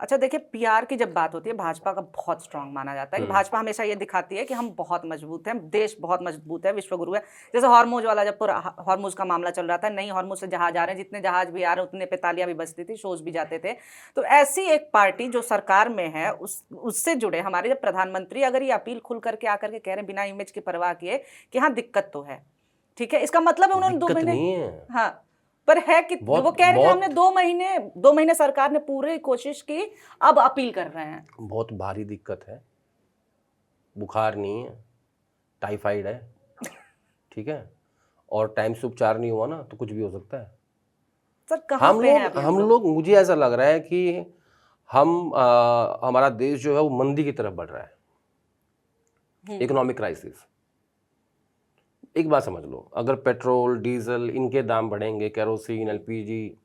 अच्छा देखिए, पीआर की जब बात होती है, भाजपा का बहुत स्ट्रांग माना जाता है कि भाजपा हमेशा ये दिखाती है कि हम बहुत मजबूत हैं, देश बहुत मजबूत है, विश्वगुरु है। जैसे हॉर्मुज वाला, जब पूरा हॉर्मुज का मामला चल रहा था, नहीं हॉर्मुज से जहाज आ रहे हैं, जितने जहाज भी आ रहे हैं उतने पे तालियां भी बजती थी, शोज भी जाते थे। तो ऐसी एक पार्टी जो सरकार में है, उससे जुड़े हमारे जब प्रधानमंत्री अगर ये अपील खुल करके आकर के कह रहे हैं बिना इमेज की परवाह किए कि हाँ दिक्कत तो है, ठीक है, इसका मतलब है उन्होंने 2 दिक्कत महीने, नहीं है। हाँ, पर है कि वो कह रहे हैं हमने 2 महीने सरकार ने पूरी कोशिश की, अब अपील कर रहे हैं। बहुत भारी दिक्कत है, बुखार नहीं है, टाइफाइड है, ठीक है, और टाइम से उपचार नहीं हुआ ना तो कुछ भी हो सकता है। सर कहाँ पे हैं अभी हम लोग मुझे ऐसा लग रहा है कि हमारा देश जो है वो मंदी की तरफ बढ़ रहा है, इकोनॉमिक क्राइसिस। एक बात समझ लो, अगर पेट्रोल डीजल इनके दाम बढ़ेंगे, केरोसिन एलपीजी,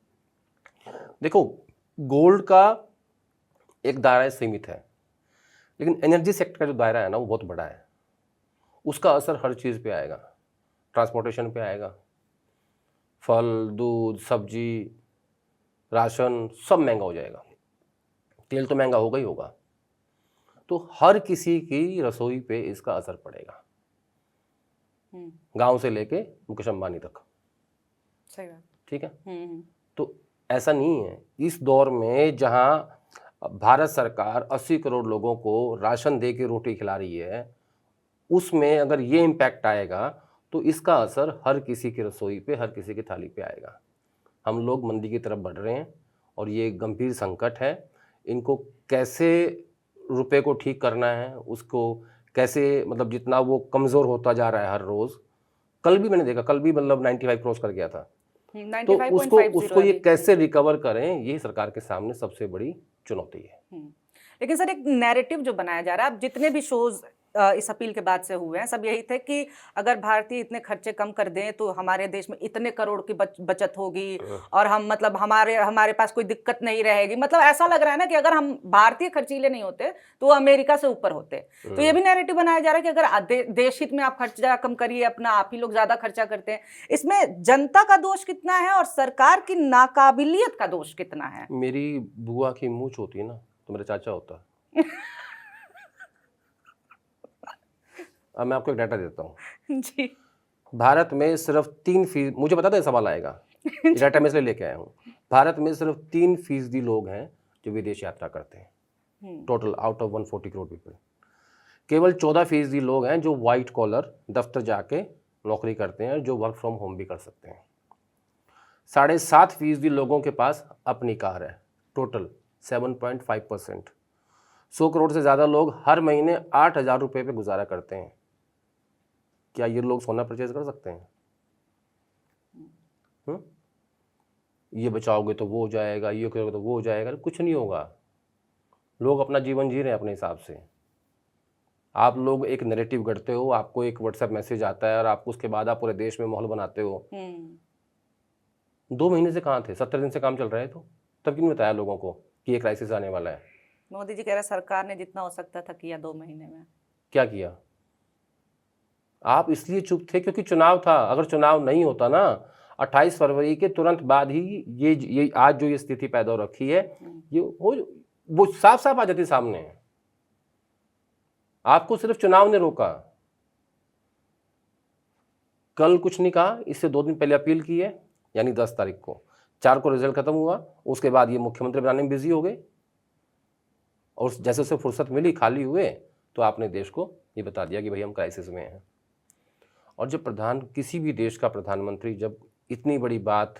देखो गोल्ड का एक दायरा सीमित है, लेकिन एनर्जी सेक्टर का जो दायरा है ना वो बहुत बड़ा है। उसका असर हर चीज़ पे आएगा, ट्रांसपोर्टेशन पे आएगा, फल दूध सब्जी राशन सब महंगा हो जाएगा, तेल तो महंगा होगा ही होगा। तो हर किसी की रसोई पे इसका असर पड़ेगा, गांव से लेके मुकेश अंबानी तक। सही बात, ठीक है। तो ऐसा नहीं है, इस दौर में जहां भारत सरकार 80 करोड़ लोगों को राशन दे के रोटी खिला रही है, उसमें अगर ये इम्पैक्ट आएगा तो इसका असर हर किसी की रसोई पे, हर किसी की थाली पे आएगा। हम लोग मंदी की तरफ बढ़ रहे हैं और ये गंभीर संकट है। इनको कैसे रुपए को ठीक करना है, उसको कैसे, मतलब जितना वो कमज़ोर होता जा रहा है हर रोज़। कल भी मैंने देखा, कल भी मतलब 95 क्रॉस कर गया था। तो उसको ये कैसे रिकवर करें, ये सरकार के सामने सबसे बड़ी चुनौती है। लेकिन सर एक नैरेटिव जो बनाया जा रहा है, अब जितने भी शोज इस अपील के बाद से हुए हैं, सब यही थे कि अगर भारतीय इतने खर्चे कम कर दें तो हमारे देश में इतने करोड़ की बचत होगी और हम मतलब हमारे पास कोई दिक्कत नहीं रहेगी। मतलब ऐसा लग रहा है ना कि अगर हम भारतीय खर्चीले नहीं होते तो वो अमेरिका से ऊपर होते। तो ये भी नैरेटिव बनाया जा रहा है कि अगर देश हित में आप खर्चा कम करिए अपना, आप ही लोग ज्यादा खर्चा करते हैं। इसमें जनता का दोष कितना है और सरकार की नाकाबिलियत का दोष कितना है? मेरी बुआ की मूंछ होती है ना तो मेरा चाचा होता। अब मैं आपको एक डाटा देता हूँ जी। भारत में सिर्फ 3%, मुझे पता था ये सवाल आएगा, ये डाटा मैं इसलिए लेके आया हूँ। भारत में सिर्फ 3% लोग हैं जो विदेश यात्रा करते हैं, total out of 140 crore people. केवल 14% लोग हैं जो वाइट कॉलर दफ्तर जाके नौकरी करते हैं, जो वर्क फ्रॉम होम भी कर सकते हैं। 7.5% लोगों के पास अपनी कार है, टोटल 7.5%। 100 करोड़ से ज़्यादा लोग हर महीने 8,000 रुपये पे गुजारा करते हैं। क्या ये लोग सोना परचेज कर सकते हैं? ये बचाओगे तो वो हो जाएगा, ये करोगे तो वो हो जाएगा, कुछ नहीं होगा। लोग अपना जीवन जी रहे हैं अपने हिसाब से। आप लोग एक नैरेटिव गढ़ते हो, आपको एक व्हाट्सएप मैसेज आता है और आपको उसके बाद आप पूरे देश में माहौल बनाते हो। 2 महीने से कहाँ थे? 70 दिन से काम चल रहा है, तो तब क्यों नहीं बताया लोगों को कि ये क्राइसिस आने वाला है? मोदी जी कह रहे सरकार ने जितना हो सकता था किया 2 महीने में। क्या किया? आप इसलिए चुप थे क्योंकि चुनाव था। अगर चुनाव नहीं होता ना, 28 फरवरी के तुरंत बाद ही ये आज जो ये स्थिति पैदा हो रखी है, ये वो साफ साफ आ जाती सामने। आपको सिर्फ चुनाव ने रोका। कल कुछ नहीं कहा, इससे 2 दिन पहले अपील की है, यानी 10 तारीख को। 4 को रिजल्ट खत्म हुआ, उसके बाद ये मुख्यमंत्री बनाने में बिजी हो गए और जैसे उसे फुर्सत मिली, खाली हुए, तो आपने देश को ये बता दिया कि भाई हम क्राइसिस में हैं। और जब किसी भी देश का प्रधानमंत्री जब इतनी बड़ी बात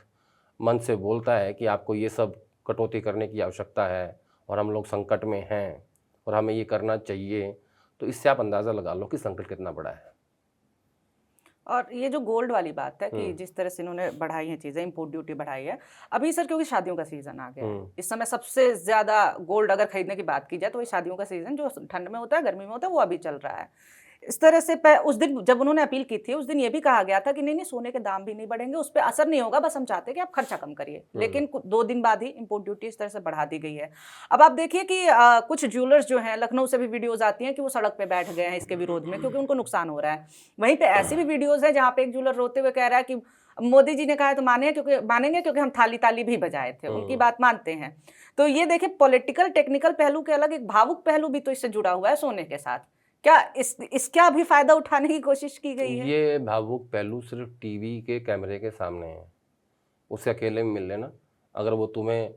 मन से बोलता है कि आपको ये सब कटौती करने की आवश्यकता है और हम लोग संकट में हैं और हमें ये करना चाहिए, तो इससे आप अंदाज़ा लगा लो कि संकट कितना बड़ा है। और ये जो गोल्ड वाली बात है कि जिस तरह से इन्होंने बढ़ाई है चीज़ें, इंपोर्ट ड्यूटी बढ़ाई है अभी सर, क्योंकि शादियों का सीजन आ गया है। इस समय सबसे ज़्यादा गोल्ड अगर खरीदने की बात की जाए तो ये शादियों का सीजन जो ठंड में होता है, गर्मी में होता है, वो अभी चल रहा है। इस तरह से उस दिन जब उन्होंने अपील की थी, उस दिन ये भी कहा गया था कि नहीं नहीं सोने के दाम भी नहीं बढ़ेंगे, उस पर असर नहीं होगा, बस हम चाहते हैं कि आप खर्चा कम करिए। लेकिन 2 दिन बाद ही इंपोर्ट ड्यूटी इस तरह से बढ़ा दी गई है। अब आप देखिए कि कुछ ज्वेलर्स जो हैं, लखनऊ से भी वीडियोज आती हैं कि वो सड़क पे बैठ गए हैं इसके विरोध में, क्योंकि उनको नुकसान हो रहा है। वहीं पे ऐसी भी वीडियोज है जहाँ पे एक ज्वेलर रोते हुए कह रहा है कि मोदी जी ने कहा है तो मानेंगे क्योंकि हम थाली ताली भी बजाए थे, उनकी बात मानते हैं। तो ये देखिए पॉलिटिकल टेक्निकल पहलू के अलग एक भावुक पहलू भी तो इससे जुड़ा हुआ है सोने के साथ। क्या इसका भी फायदा उठाने की कोशिश की गई है? ये भावुक पहलू सिर्फ टीवी के कैमरे के सामने है, उससे अकेले में मिल लेना। अगर वो तुम्हारे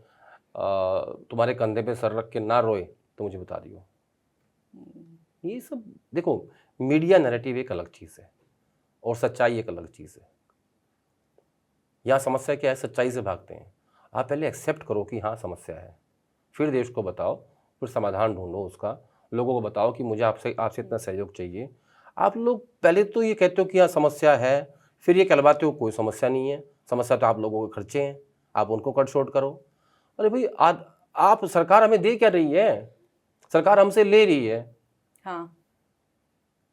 कंधे पे सर रख के ना रोए तो मुझे बता दियो। ये सब देखो, मीडिया नैरेटिव एक अलग चीज़ है और सच्चाई एक अलग चीज़ है। यहाँ समस्या क्या है, सच्चाई से भागते हैं। आप पहले एक्सेप्ट करो कि हाँ समस्या है, फिर देश को बताओ, फिर समाधान ढूंढो उसका। लोगों को बताओ कि मुझे आपसे इतना सहयोग चाहिए। आप लोग पहले तो ये कहते हो कि हाँ समस्या है, फिर ये कहलवाते हो कोई समस्या नहीं है। समस्या तो आप लोगों के खर्चे हैं, आप उनको कट शॉर्ट करो। अरे भाई आप सरकार हमें दे क्या रही है? सरकार हमसे ले रही है। हाँ।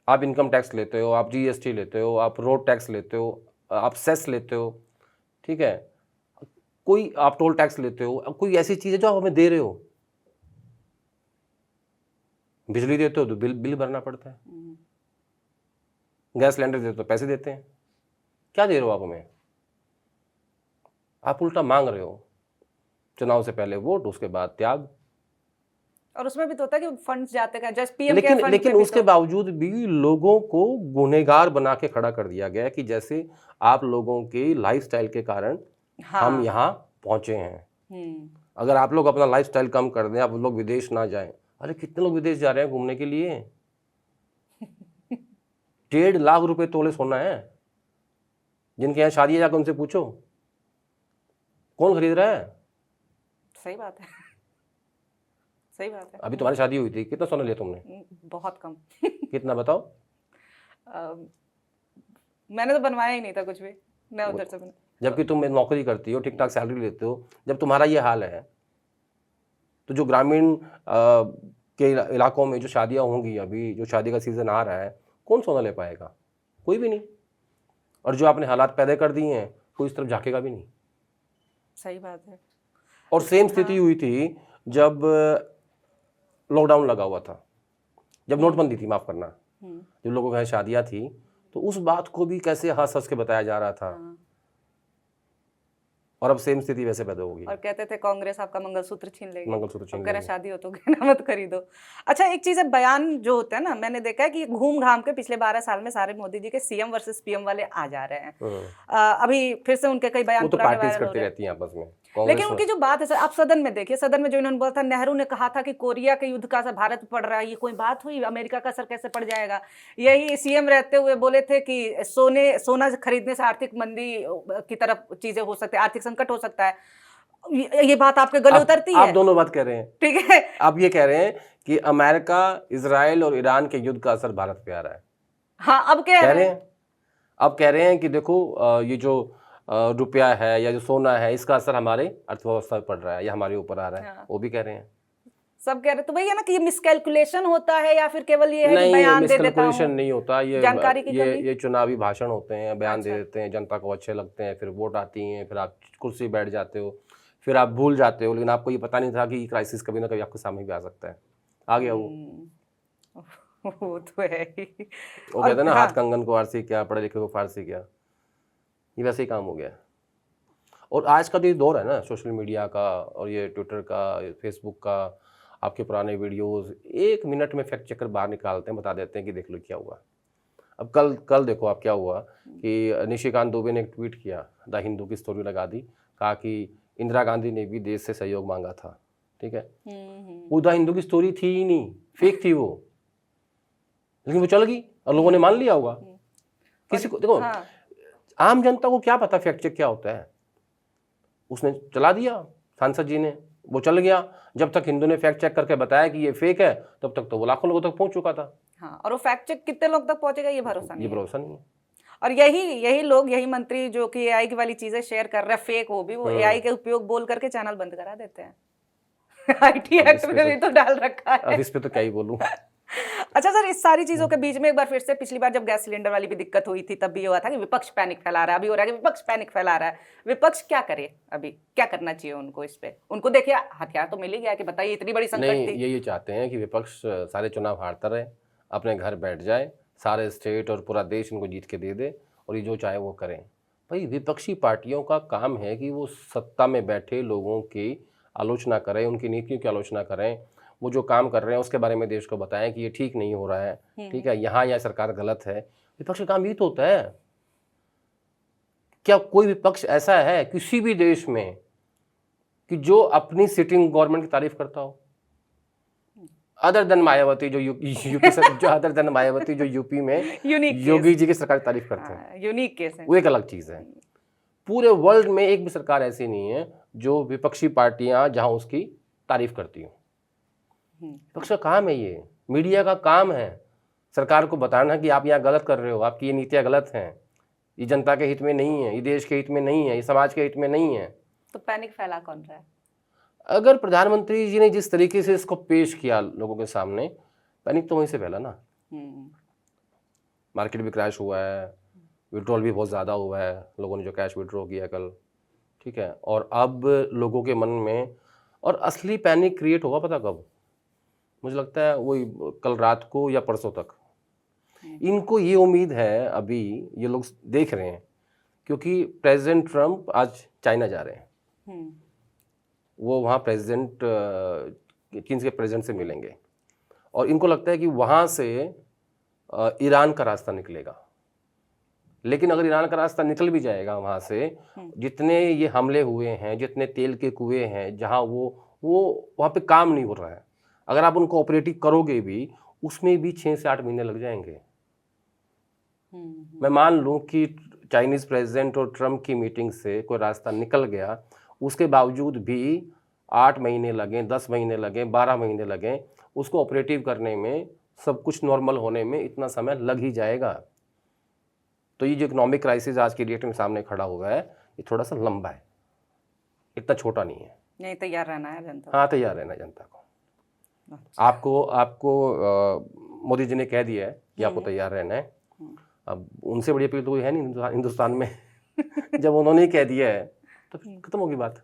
आप इनकम टैक्स लेते हो, आप जीएसटी लेते हो, आप रोड टैक्स लेते हो, आप सेस लेते हो, ठीक है, कोई आप टोल टैक्स लेते हो। अब कोई ऐसी चीज़ है जो आप हमें दे रहे हो। बिजली देते हो तो बिल भरना पड़ता है, गैस सिलेंडर देते हो तो पैसे देते हैं। क्या दे रहे हो आप हमें? आप उल्टा मांग रहे हो। चुनाव से पहले वोट, उसके बाद त्याग। और उसमें भी तो होता है कि फंड्स जाते हैं, जैसे पीएम केयर फंड लेकिन पे भी उसके तो बावजूद भी लोगों को गुनहगार बना के खड़ा कर दिया गया कि जैसे आप लोगों की लाइफस्टाइल के कारण हम यहाँ पहुंचे हैं। अगर आप लोग अपना लाइफस्टाइल कम कर दें, आप लोग विदेश ना जाएं। अरे कितने लोग विदेश जा रहे हैं घूमने के लिए? 1.5 लाख रुपए तोले सोना है। जिनके यहाँ शादी है जाकर उनसे पूछो कौन खरीद रहा है। सही बात है, सही बात है। अभी तुम्हारी शादी हुई थी, कितना सोना लिया तुमने? बहुत कम। कितना बताओ? मैंने तो बनवाया ही नहीं था कुछ भी, मैं उधर से बना। जबकि तुम नौकरी करती हो, ठीक ठाक सैलरी लेते हो। जब तुम्हारा ये हाल है तो जो ग्रामीण के इलाकों में जो शादियां होंगी, अभी जो शादी का सीजन आ रहा है, कौन सोना ले पाएगा? कोई भी नहीं। और जो आपने हालात पैदा कर दिए हैं, कोई इस तरफ झांकेगा भी नहीं। सही बात है। और सेम स्थिति हुई थी जब लॉकडाउन लगा हुआ था, जब नोटबंदी थी, माफ करना, जब लोगों के यहाँ शादियां थी, तो उस बात को भी कैसे हंस हंस के बताया जा रहा था। और अब सेम स्थिति वैसे पैदा होगी। और कहते थे कांग्रेस आपका मंगलसूत्र छीन लेगी, मंगलसूत्र छीन लेगी, लेगी। शादी हो तो गहना मत खरीदो। अच्छा एक चीज है, बयान जो होता है ना, मैंने देखा है कि घूम घाम के पिछले 12 साल में सारे मोदी जी के सीएम वर्सेस पीएम वाले आ जा रहे हैं। अभी फिर से उनके कई बयान वो तो पुराने पार्टीज वायरल हो करती रहे हैं। रहती हैं आपस में। लेकिन उनकी जो बात है सर, आप सदन में देखिए, सदन में जो इन्होंने बोला था, नेहरू ने कहा था कि कोरिया के युद्ध का असर भारत पड़ रहा है, ये कोई बात हुई? अमेरिका का असर कैसे पड़ जाएगा? यही सीएम रहते हुए बोले थे कि सोना खरीदने से आर्थिक मंदी की तरफ चीजें हो सकती है, आर्थिक संकट हो सकता है। ये बात आपके गले उतरती है? आप दोनों बात कह रहे हैं, ठीक है। आप ये कह रहे हैं कि अमेरिका, इजराइल और ईरान के युद्ध का असर भारत पे आ रहा है। हाँ, अब कह रहे हैं। अब कह रहे हैं कि देखो ये जो रुपया है या जो सोना है, इसका असर हमारे अर्थव्यवस्था पर पड़ रहा है या हमारे ऊपर आ रहा है। हाँ। वो भी कह रहे हैं, सब कह रहे। तो वही है ना कि ये मिसकैलकुलेशन होता है या फिर केवल ये है कि नहीं, बयान दे देता हूं? मिसकैलकुलेशन नहीं होता, जानकारी की कमी? ये चुनावी भाषण होते हैं, बयान दे अच्छा। देते हैं, जनता को अच्छे लगते हैं, फिर वोट आती हैं, फिर आप कुर्सी बैठ जाते हो, फिर आप भूल जाते हो। लेकिन आपको ये पता नहीं था कि क्राइसिस कभी ना कभी आपके सामने भी आ सकता है। आ गया वो तो है ही। वो कहते हैं ना, हाथ कंगन को आरसी क्या, पढ़े लिखे को फारसी क्या। ये वैसे ही काम हो गया। और आज का जो ये दौर है ना सोशल मीडिया का, और ये ट्विटर का, फेसबुक का, आपके पुराने वीडियोस 1 मिनट में फैक्ट चेकर बाहर निकालते हैं, बता देते हैं कि देख लो क्या हुआ। अब कल देखो आप क्या हुआ कि निशिकांत दुबे ने एक ट्वीट किया, द हिंदू की स्टोरी लगा दी, कहा कि इंदिरा गांधी ने भी देश से सहयोग मांगा था। ठीक है, वो द हिंदू की स्टोरी थी ही नहीं, फेक थी वो, लेकिन वो चल गई और लोगों ने मान लिया होगा। किसी को देखो, आम जनता को क्या पता फैक्ट चेक क्या होता है। उसने चला दिया, सांसद जी ने, वो चल गया। जब तक हिंदू ने फैक्ट चेक करके बताया कि ये फेक है, तब तक तो वो लाखों लोगों तक पहुंच चुका था। हाँ, और वो फैक्ट चेक कितने लोग तक पहुंचेगा ये भरोसा नहीं है। और यही लोग, यही मंत्री जो कि एआई की वाली चीजें शेयर कर रहे हैं, फेक हो भी, वो एआई के उपयोग बोल करके चैनल बंद करा देते हैं। आईटी एक्ट में भी तो डाल रखा है। अब इस पे तो क्या ही बोलूं। अच्छा सर, इस सारी चीजों के बीच में एक बार फिर से पिछली बार जब गैस सिलेंडर वाली भी दिक्कत हुई थी तब भी ये हुआ था कि विपक्ष पैनिक फैला रहा है, अभी हो रहा है कि विपक्ष पैनिक फैला रहा है। विपक्ष क्या करे, अभी क्या करना चाहिए उनको इस पे? उनको देखिए हथियार तो मिल ही गया कि बताइए इतनी बड़ी संकट नहीं, थी। ये चाहते हैं कि विपक्ष सारे चुनाव हारता रहे, अपने घर बैठ जाए, सारे स्टेट और पूरा देश इनको जीत के दे दे और ये जो चाहे वो करें। भाई विपक्षी पार्टियों का काम है कि वो सत्ता में बैठे लोगों की आलोचना करें, उनकी नीतियों की आलोचना करें, वो जो काम कर रहे हैं उसके बारे में देश को बताएं कि ये ठीक नहीं हो रहा है, ठीक है, यहाँ सरकार गलत है। विपक्ष का काम ये तो होता है। क्या कोई विपक्ष ऐसा है किसी भी देश में कि जो अपनी सिटिंग गवर्नमेंट की तारीफ करता हो? अदर देन मायावती जो यूपी में यूनिक योगी जी की सरकार की तारीफ करते हैं, यूनिक केस है। वो एक अलग चीज है। पूरे वर्ल्ड में एक भी सरकार ऐसी नहीं है जो विपक्षी पार्टियां जहां उसकी तारीफ करती हो। विपक्ष का काम है, ये मीडिया का काम है सरकार को बताना कि आप यहाँ गलत कर रहे हो, आपकी ये नीतियां गलत हैं, ये जनता के हित में नहीं है, ये देश के हित में नहीं है, ये समाज के हित में नहीं है। तो पैनिक फैला कौन रहा है? अगर प्रधानमंत्री जी ने जिस तरीके से इसको पेश किया लोगों के सामने, पैनिक तो वहीं से फैला ना। मार्केट भी क्रैश हुआ है, विड्रॉल भी बहुत ज़्यादा हुआ है, लोगों ने जो कैश विड्रॉ किया कल, ठीक है, और अब लोगों के मन में, और असली पैनिक क्रिएट होगा पता कब? मुझे लगता है वही कल रात को या परसों तक। इनको ये उम्मीद है, अभी ये लोग देख रहे हैं क्योंकि प्रेसिडेंट ट्रम्प आज चाइना जा रहे हैं, वो वहाँ प्रेसिडेंट चीन के प्रेसिडेंट से मिलेंगे और इनको लगता है कि वहाँ से ईरान का रास्ता निकलेगा। लेकिन अगर ईरान का रास्ता निकल भी जाएगा वहाँ से, जितने ये हमले हुए हैं, जितने तेल के कुएं हैं, जहाँ वो वहाँ पे काम नहीं हो रहा है, अगर आप उनको ऑपरेटिव करोगे भी उसमें भी 6 से 8 महीने लग जाएंगे। मैं मान लूँ कि चाइनीज़ प्रेसिडेंट और ट्रम्प की मीटिंग से कोई रास्ता निकल गया, उसके बावजूद भी 8 महीने लगें, 10 महीने लगें, 12 महीने लगें, उसको ऑपरेटिव करने में, सब कुछ नॉर्मल होने में इतना समय लग ही जाएगा। तो ये जो इकोनॉमिक क्राइसिस आज की डेट में सामने खड़ा हुआ है, ये थोड़ा सा लंबा है, इतना छोटा नहीं है। नहीं, तैयार रहना है जनता। हाँ, तैयार रहना जनता को। आपको मोदी जी ने कह दिया है कि आपको तैयार रहना है। अब उनसे बड़ी अपील तो कोई है नहीं हिंदुस्तान में। जब उन्होंने ही कह दिया है तो खत्म होगी बात।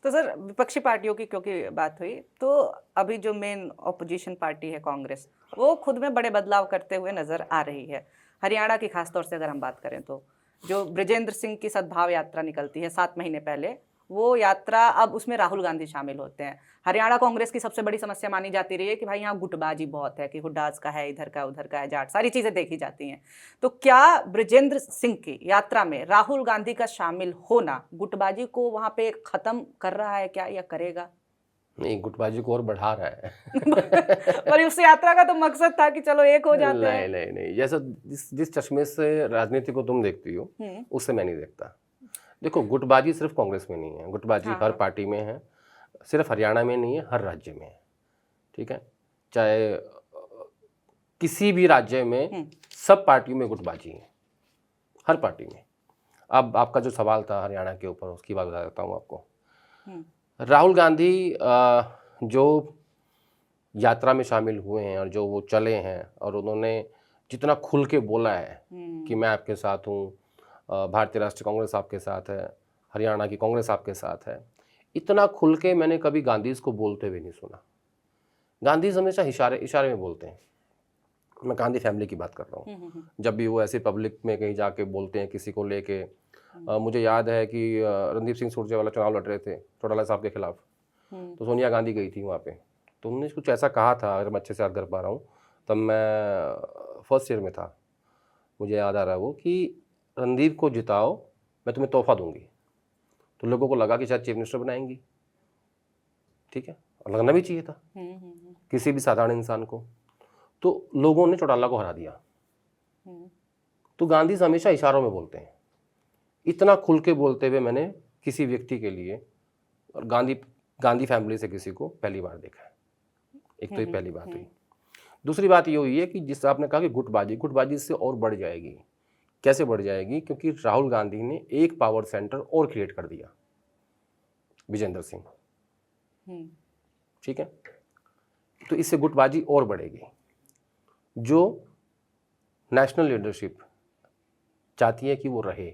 तो सर, विपक्षी पार्टियों की क्योंकि बात हुई, तो अभी जो मेन ऑपोजिशन पार्टी है कांग्रेस, वो खुद में बड़े बदलाव करते हुए नजर आ रही है। हरियाणा की खासतौर से अगर हम बात करें तो जो बृजेंद्र सिंह की सद्भाव यात्रा निकलती है 7 महीने पहले, वो यात्रा अब उसमें राहुल गांधी शामिल होते हैं। हरियाणा कांग्रेस की सबसे बड़ी समस्या मानी जाती रही है कि भाई यहाँ गुटबाजी बहुत है, कि हुड्डास का है, इधर का उधर का है, जाट, सारी चीजें देखी जाती हैं। तो क्या बृजेंद्र सिंह की यात्रा में राहुल गांधी का शामिल होना गुटबाजी को वहां पे खत्म कर रहा है क्या, या करेगा? नहीं, गुटबाजी को और बढ़ा रहा है। पर उस यात्रा का तो मकसद था कि चलो एक हो जाते हैं। नहीं, जैसा जिस चश्मे से राजनीति को तुम देखती हो उससे मैं नहीं देखता। देखो, गुटबाजी सिर्फ कांग्रेस में नहीं है, गुटबाजी हर पार्टी में है, सिर्फ हरियाणा में नहीं है, हर राज्य में है, ठीक है, चाहे किसी भी राज्य में, सब पार्टियों में गुटबाजी है, हर पार्टी में। अब आपका जो सवाल था हरियाणा के ऊपर, उसकी बात बता देता हूँ आपको। राहुल गांधी जो यात्रा में शामिल हुए हैं और जो वो चले हैं और उन्होंने जितना खुल के बोला है कि मैं आपके साथ हूँ, भारतीय राष्ट्रीय कांग्रेस आपके साथ है, हरियाणा की कांग्रेस आपके साथ है, इतना खुल के मैंने कभी गांधीज को बोलते हुए नहीं सुना। गांधीज हमेशा इशारे में बोलते हैं। मैं गांधी फैमिली की बात कर रहा हूँ। जब भी वो ऐसे पब्लिक में कहीं जाके बोलते हैं किसी को लेके, मुझे याद है कि रणदीप सिंह सुरजेवाला चुनाव लड़ रहे थे चौटाला साहब के खिलाफ, तो सोनिया गांधी गई थी वहाँ पे, तो उन्होंने कुछ ऐसा कहा था, अगर मैं अच्छे से याद कर पा रहा हूँ, तब मैं फर्स्ट ईयर में था, मुझे याद आ रहा है वो, कि रणदीप को जिताओ, मैं तुम्हें तोहफा दूंगी। तो लोगों को लगा कि शायद चीफ मिनिस्टर बनाएंगी, ठीक है, और लगना भी चाहिए था किसी भी साधारण इंसान को। तो लोगों ने चौटाला को हरा दिया। तो गांधी हमेशा इशारों में बोलते हैं, इतना खुल के बोलते हुए मैंने किसी व्यक्ति के लिए, और गांधी फैमिली से किसी को पहली बार देखा है। एक तो ये पहली बात हुई। दूसरी बात ये हुई है कि जिस आपने कहा कि गुटबाजी इससे और बढ़ जाएगी। कैसे बढ़ जाएगी? क्योंकि राहुल गांधी ने एक पावर सेंटर और क्रिएट कर दिया, विजेंद्र सिंह, ठीक है, तो इससे गुटबाजी और बढ़ेगी। जो नेशनल लीडरशिप चाहती है कि वो रहे,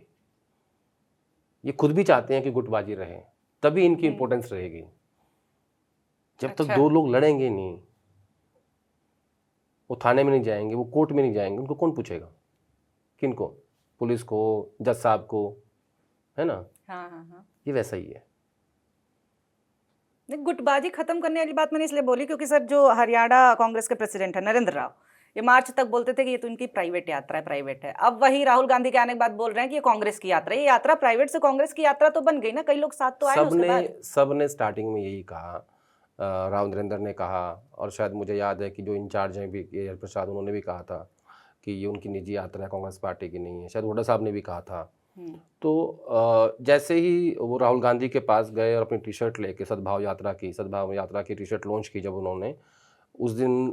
ये खुद भी चाहते हैं कि गुटबाजी रहे, तभी इनकी इंपॉर्टेंस रहेगी। जब तक अच्छा। दो लोग लड़ेंगे नहीं, वो थाने में नहीं जाएंगे, वो कोर्ट में नहीं जाएंगे, उनको कौन पूछेगा? किनको? पुलिस को, जज साहब को, है ना? हाँ हाँ हाँ। ये वैसा ही है। नहीं, गुटबाजी खत्म करने वाली बात मैंने इसलिए बोली क्योंकि सर जो हरियाणा कांग्रेस के प्रेसिडेंट है नरेंद्र राव, ये मार्च तक बोलते थे कि ये तो इनकी प्राइवेट यात्रा है, प्राइवेट है। अब वही राहुल गांधी के आने के बाद बोल रहे हैं कि ये कांग्रेस की यात्रा है। ये यात्रा प्राइवेट से कांग्रेस की यात्रा तो बन गई ना, कई लोग साथ तो आए ना उसके बाद। सबने स्टार्टिंग में यही कहा, राव नरेंद्र ने कहा, और शायद मुझे याद है कि जो इंचार्ज हैं भी के प्रसाद, उन्होंने भी कहा था कि ये उनकी निजी यात्रा है, कांग्रेस पार्टी की नहीं है। शायद हुड्डा साहब ने भी कहा था। तो जैसे ही वो राहुल गांधी के पास गए और अपनी टी शर्ट लेके सद्भाव यात्रा की टी शर्ट लॉन्च की जब उन्होंने, उस दिन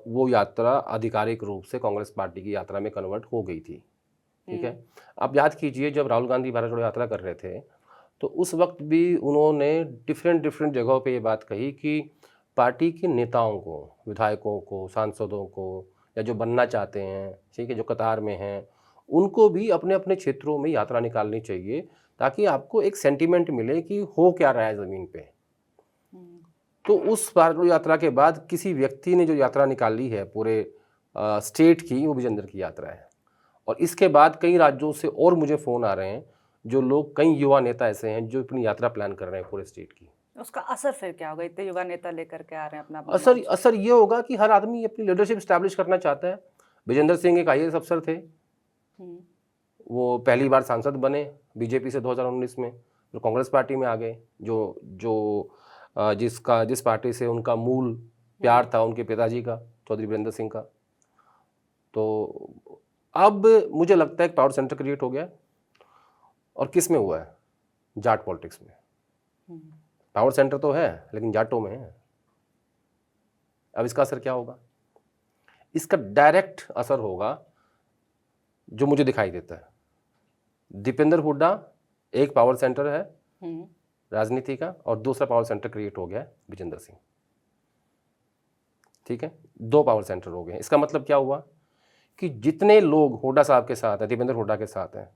वो यात्रा आधिकारिक रूप से कांग्रेस पार्टी की यात्रा में कन्वर्ट हो गई थी। ठीक है। आप याद कीजिए, जब राहुल गांधी भारत जोड़ो यात्रा कर रहे थे तो उस वक्त भी उन्होंने डिफरेंट जगहों पे ये बात कही कि पार्टी के नेताओं को, विधायकों को, सांसदों को, या जो बनना चाहते हैं, ठीक है, जो कतार में हैं, उनको भी अपने अपने क्षेत्रों में यात्रा निकालनी चाहिए, ताकि आपको एक सेंटीमेंट मिले कि हो क्या रहा है ज़मीन पे। तो उस भारत जोड़ो यात्रा के बाद किसी व्यक्ति ने जो यात्रा निकाली है पूरे स्टेट की, वो विजेंद्र की यात्रा है। और इसके बाद कई राज्यों से और मुझे फ़ोन आ रहे हैं, जो लोग, कई युवा नेता ऐसे हैं जो अपनी यात्रा प्लान कर रहे हैं पूरे स्टेट की। उसका असर फिर क्या होगा? इतने युवा नेता लेकर के आ रहे हैं अपना अपना असर ये होगा कि हर आदमी अपनी लीडरशिप स्टैब्लिश करना चाहता है। विजेंद्र सिंह एक IAS अफसर थे, वो पहली बार सांसद बने बीजेपी से 2019 में, जो कांग्रेस पार्टी में आ गए, जिस पार्टी से उनका मूल प्यार था उनके पिताजी का, चौधरी वीरेंद्र सिंह का। तो अब मुझे लगता है एक पावर सेंटर क्रिएट हो गया। और किस में हुआ है? जाट पॉलिटिक्स में। पावर सेंटर तो है लेकिन जाटों में है। अब इसका असर क्या होगा? इसका डायरेक्ट असर होगा जो मुझे दिखाई देता है, दीपेंद्र हुड्डा एक पावर सेंटर है राजनीति का, और दूसरा पावर सेंटर क्रिएट हो गया है विजेंद्र सिंह। ठीक है, 2 पावर सेंटर हो गए। इसका मतलब क्या हुआ कि जितने लोग हुड्डा साहब के साथ हैं, दीपेंद्र हुड्डा के साथ हैं,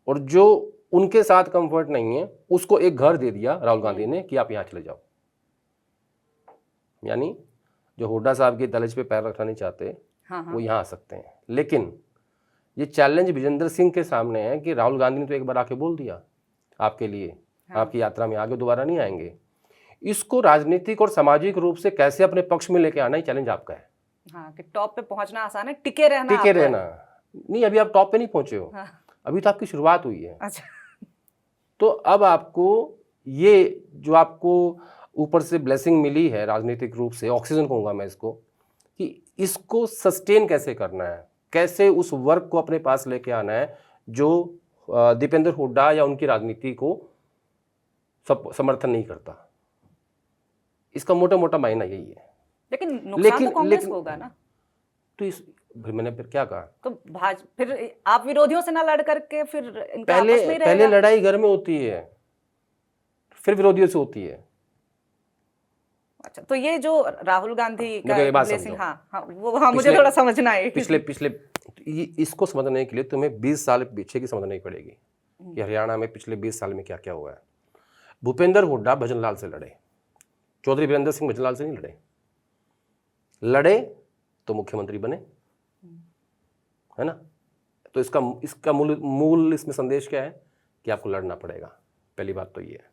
और जो उनके साथ कंफर्ट नहीं है, उसको एक घर दे दिया राहुल गांधी ने कि आप यहां चले जाओ। यानी जो हुड्डा साहब की दलज पे पैर रखना नहीं चाहते, वो यहां आ सकते हैं। लेकिन ये चैलेंज विजेंद्र सिंह के सामने है कि राहुल गांधी ने तो एक बार आके बोल दिया आपके लिए, आपकी यात्रा में आगे दोबारा नहीं आएंगे। इसको राजनीतिक और सामाजिक रूप से कैसे अपने पक्ष में लेके आना, ही चैलेंज आपका है। हाँ, कि टॉप पे पहुंचना आसान है, टिके रहना नहीं, अभी आप टॉप पे नहीं पहुंचे हो। अभी तो आपकी शुरुआत हुई है। अच्छा। तो अब आपको ये जो आपको ऊपर से ब्लेसिंग मिली है राजनीतिक रूप से, ऑक्सीजन कहूँगा मैं इसको, कि इसको सस्टेन कैसे करना है, कैसे उस वर्क को अपने पास लेके आना है जो दीपेंद्र हुड्डा या उनकी राजनीति को समर्थन नहीं करता। इसका मोटा मोटा मायना यही है। लेकिन नुकसान तो कांग्रेस को होगा ना। तो मैंने फिर क्या कहा? तो फिर आप विरोधियों से ना लड़ करके फिर इनका आपस में ही रहेगा। पहले लड़ाई घर में होती है, फिर विरोधियों से होती है। अच्छा, तो ये जो राहुल गांधी का ब्लेसिंग, मुझे थोड़ा समझना है। पिछले इसको समझने के लिए तुम्हें 20 साल पीछे की समझनी पड़ेगी कि हरियाणा में पिछले 20 साल में क्या क्या हुआ है। भूपेंद्र हुड्डा भजनलाल से लड़े, चौधरी वीरेंद्र सिंह भजनलाल से नहीं लड़े तो मुख्यमंत्री बने, है ना। तो इसका मूल इसमें संदेश क्या है कि आपको लड़ना पड़ेगा। पहली बात तो ये है।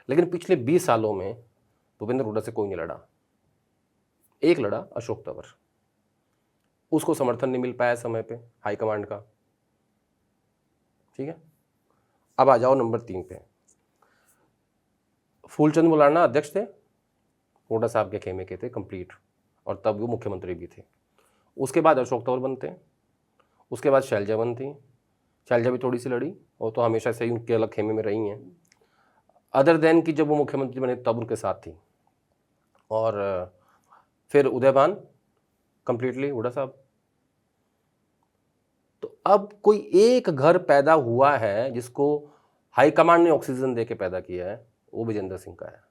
लेकिन पिछले 20 सालों में भूपेंद्र हुड्डा से कोई नहीं लड़ा। एक लड़ा अशोक तंवर, उसको समर्थन नहीं मिल पाया समय पे हाईकमांड का। ठीक है, अब आ जाओ नंबर 3 पे। फूलचंद मुलाना अध्यक्ष थे, हुड्डा साहब के खेमे के थे कंप्लीट, और तब वो मुख्यमंत्री भी थे। उसके बाद अशोक तंवर बनते हैं, उसके बाद शैलजा बनती, शैलजा भी थोड़ी सी लड़ी, और तो हमेशा से ही उनके अलग खेमे में रही हैं। अदर देन कि जब वो मुख्यमंत्री बने तब उनके साथ थी। और फिर उदयभान कंप्लीटली हुड्डा साहब। तो अब कोई एक घर पैदा हुआ है जिसको हाईकमांड ने ऑक्सीजन दे के पैदा किया है, वो विजेंद्र सिंह का है।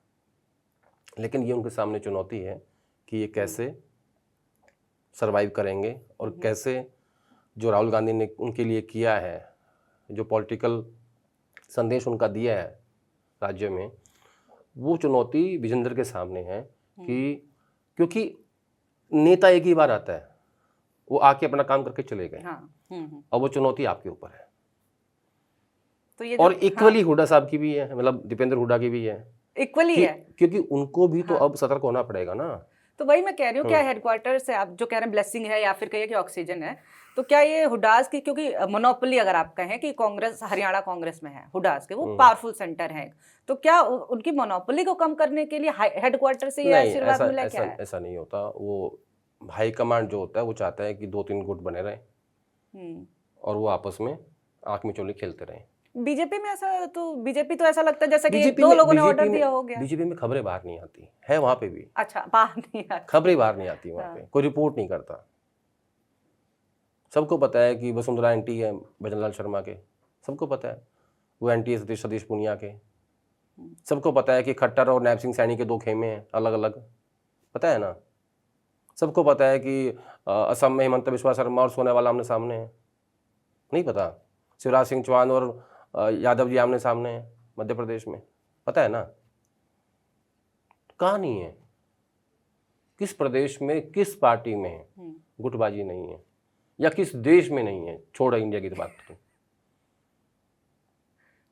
लेकिन ये उनके सामने चुनौती है कि ये कैसे सरवाइव करेंगे और कैसे जो राहुल गांधी ने उनके लिए किया है, जो पॉलिटिकल संदेश उनका दिया है राज्य में, वो चुनौती विजेंद्र के सामने है कि क्योंकि नेता एक ही बार आता है, वो आके अपना काम करके चले गए। और वो चुनौती आपके ऊपर है। तो ये और इक्वली हुड्डा साहब की भी है, मतलब दीपेंद्र हुड्डा की भी है, इक्वली है, क्योंकि उनको भी तो अब सतर्क होना पड़ेगा ना। तो वही मैं कह रही हूँ, क्या हेडक्वार्टर से आप जो कह रहे हैं ब्लेसिंग है या फिर कहिए कि ऑक्सीजन है, तो क्या ये हुड्डास की, क्योंकि मोनोपोली अगर आप कहें कि कांग्रेस, हरियाणा कांग्रेस में है हुड्डास के, वो पावरफुल सेंटर है, तो क्या उनकी मोनोपोली को कम करने के लिए हेडक्वार्टर से ये आशीर्वाद मिला? क्या है? ऐसा नहीं होता। वो हाईकमांड जो होता है वो चाहता है कि 2-3 गुट बने रहें और वो आपस में आंख मिचौली खेलते रहें। बीजेपी में ऐसा, तो बीजेपी तो ऐसा लगता है जैसे कि दो लोगों ने ऑर्डर दिया हो गया। बीजेपी में खबरें बाहर नहीं आती है, वहां पे भी अच्छा, बाहर नहीं आती, खबरें बाहर नहीं आती वहां पे, कोई रिपोर्ट नहीं करता। सबको पता है कि वसुंधरा एंटी है भजनलाल शर्मा के, सबको पता है वो एंटी है सतीश पुनिया के, सबको पता है कि खट्टर और नैब सिंह सैनी के 2 खेमे हैं अलग अलग, पता है ना। सबको पता है कि असम में हिमंत बिस्वा शर्मा और सोनेवाला आमने सामने है, नहीं पता। शिवराज सिंह चौहान और यादव जी आमने सामने हैं मध्य प्रदेश में, पता है ना। कहाँ नहीं है, किस प्रदेश में, किस पार्टी में गुटबाजी नहीं है, या किस देश में नहीं है, छोड़ इंडिया की तो बात तो।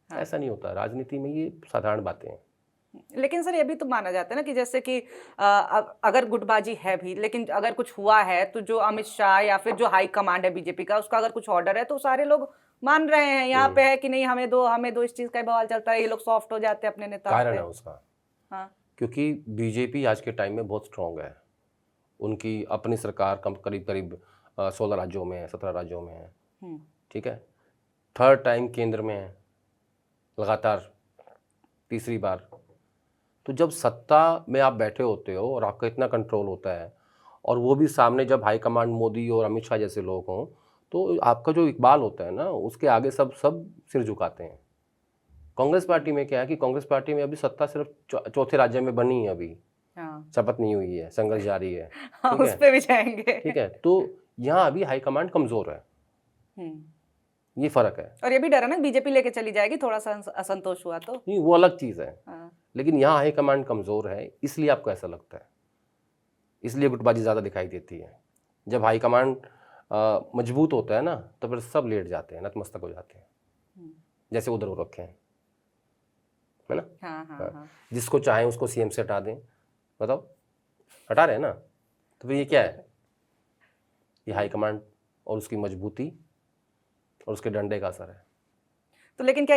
ऐसा नहीं होता राजनीति में, ये साधारण बातें हैं। लेकिन सर ये भी तो माना जाता है ना कि जैसे कि अगर गुटबाजी है भी, लेकिन अगर कुछ हुआ है तो जो अमित शाह या फिर जो हाई कमांड है बीजेपी का, उसका अगर कुछ ऑर्डर है तो सारे लोग मान रहे हैं। यहाँ पे है कि नहीं, हमें दो, इस चीज का बवाल चलता है, ये लोग सॉफ्ट हो जाते हैं अपने नेता पे। कारण है उसका, हाँ, क्योंकि बीजेपी आज के टाइम में बहुत स्ट्रांग है। उनकी अपनी सरकार करीब करीब 16 राज्यों में है, 17 राज्यों में है, ठीक है। 3rd टाइम केंद्र में है लगातार, 3री बार। तो जब सत्ता में आप बैठे होते हो और आपका इतना कंट्रोल होता है, और वो भी सामने जब हाईकमांड मोदी और अमित शाह जैसे लोग हों, तो आपका जो इकबाल होता है ना, उसके आगे सब सिर झुकाते हैं। कांग्रेस पार्टी में क्या है कि कांग्रेस पार्टी में अभी सत्ता सिर्फ 4थे राज्य में बनी है, अभी शपथ नहीं हुई है, संघर्ष जारी है, ठीक उस पे भी जाएंगे, ठीक है। तो यहाँ अभी हाईकमांड कमजोर है, ये फर्क है। और ये भी डर है ना बीजेपी लेके चली जाएगी, थोड़ा सा असंतोष हुआ तो। नहीं, वो अलग चीज़ है। लेकिन यहाँ हाईकमांड कमजोर है, इसलिए आपको ऐसा लगता है, इसलिए गुटबाजी ज़्यादा दिखाई देती है। जब हाईकमांड मजबूत होता है ना, तो फिर सब लेट जाते हैं, नतमस्तक हो जाते हैं, जैसे उधर हो रखे हैं, है ना। हाँ। जिसको चाहें उसको सीएम से हटा दें, बताओ, हटा रहे हैं ना। तो फिर ये क्या है, ये हाईकमांड और उसकी मजबूती और उसके डंडे का असर है। तो लेकिन क्या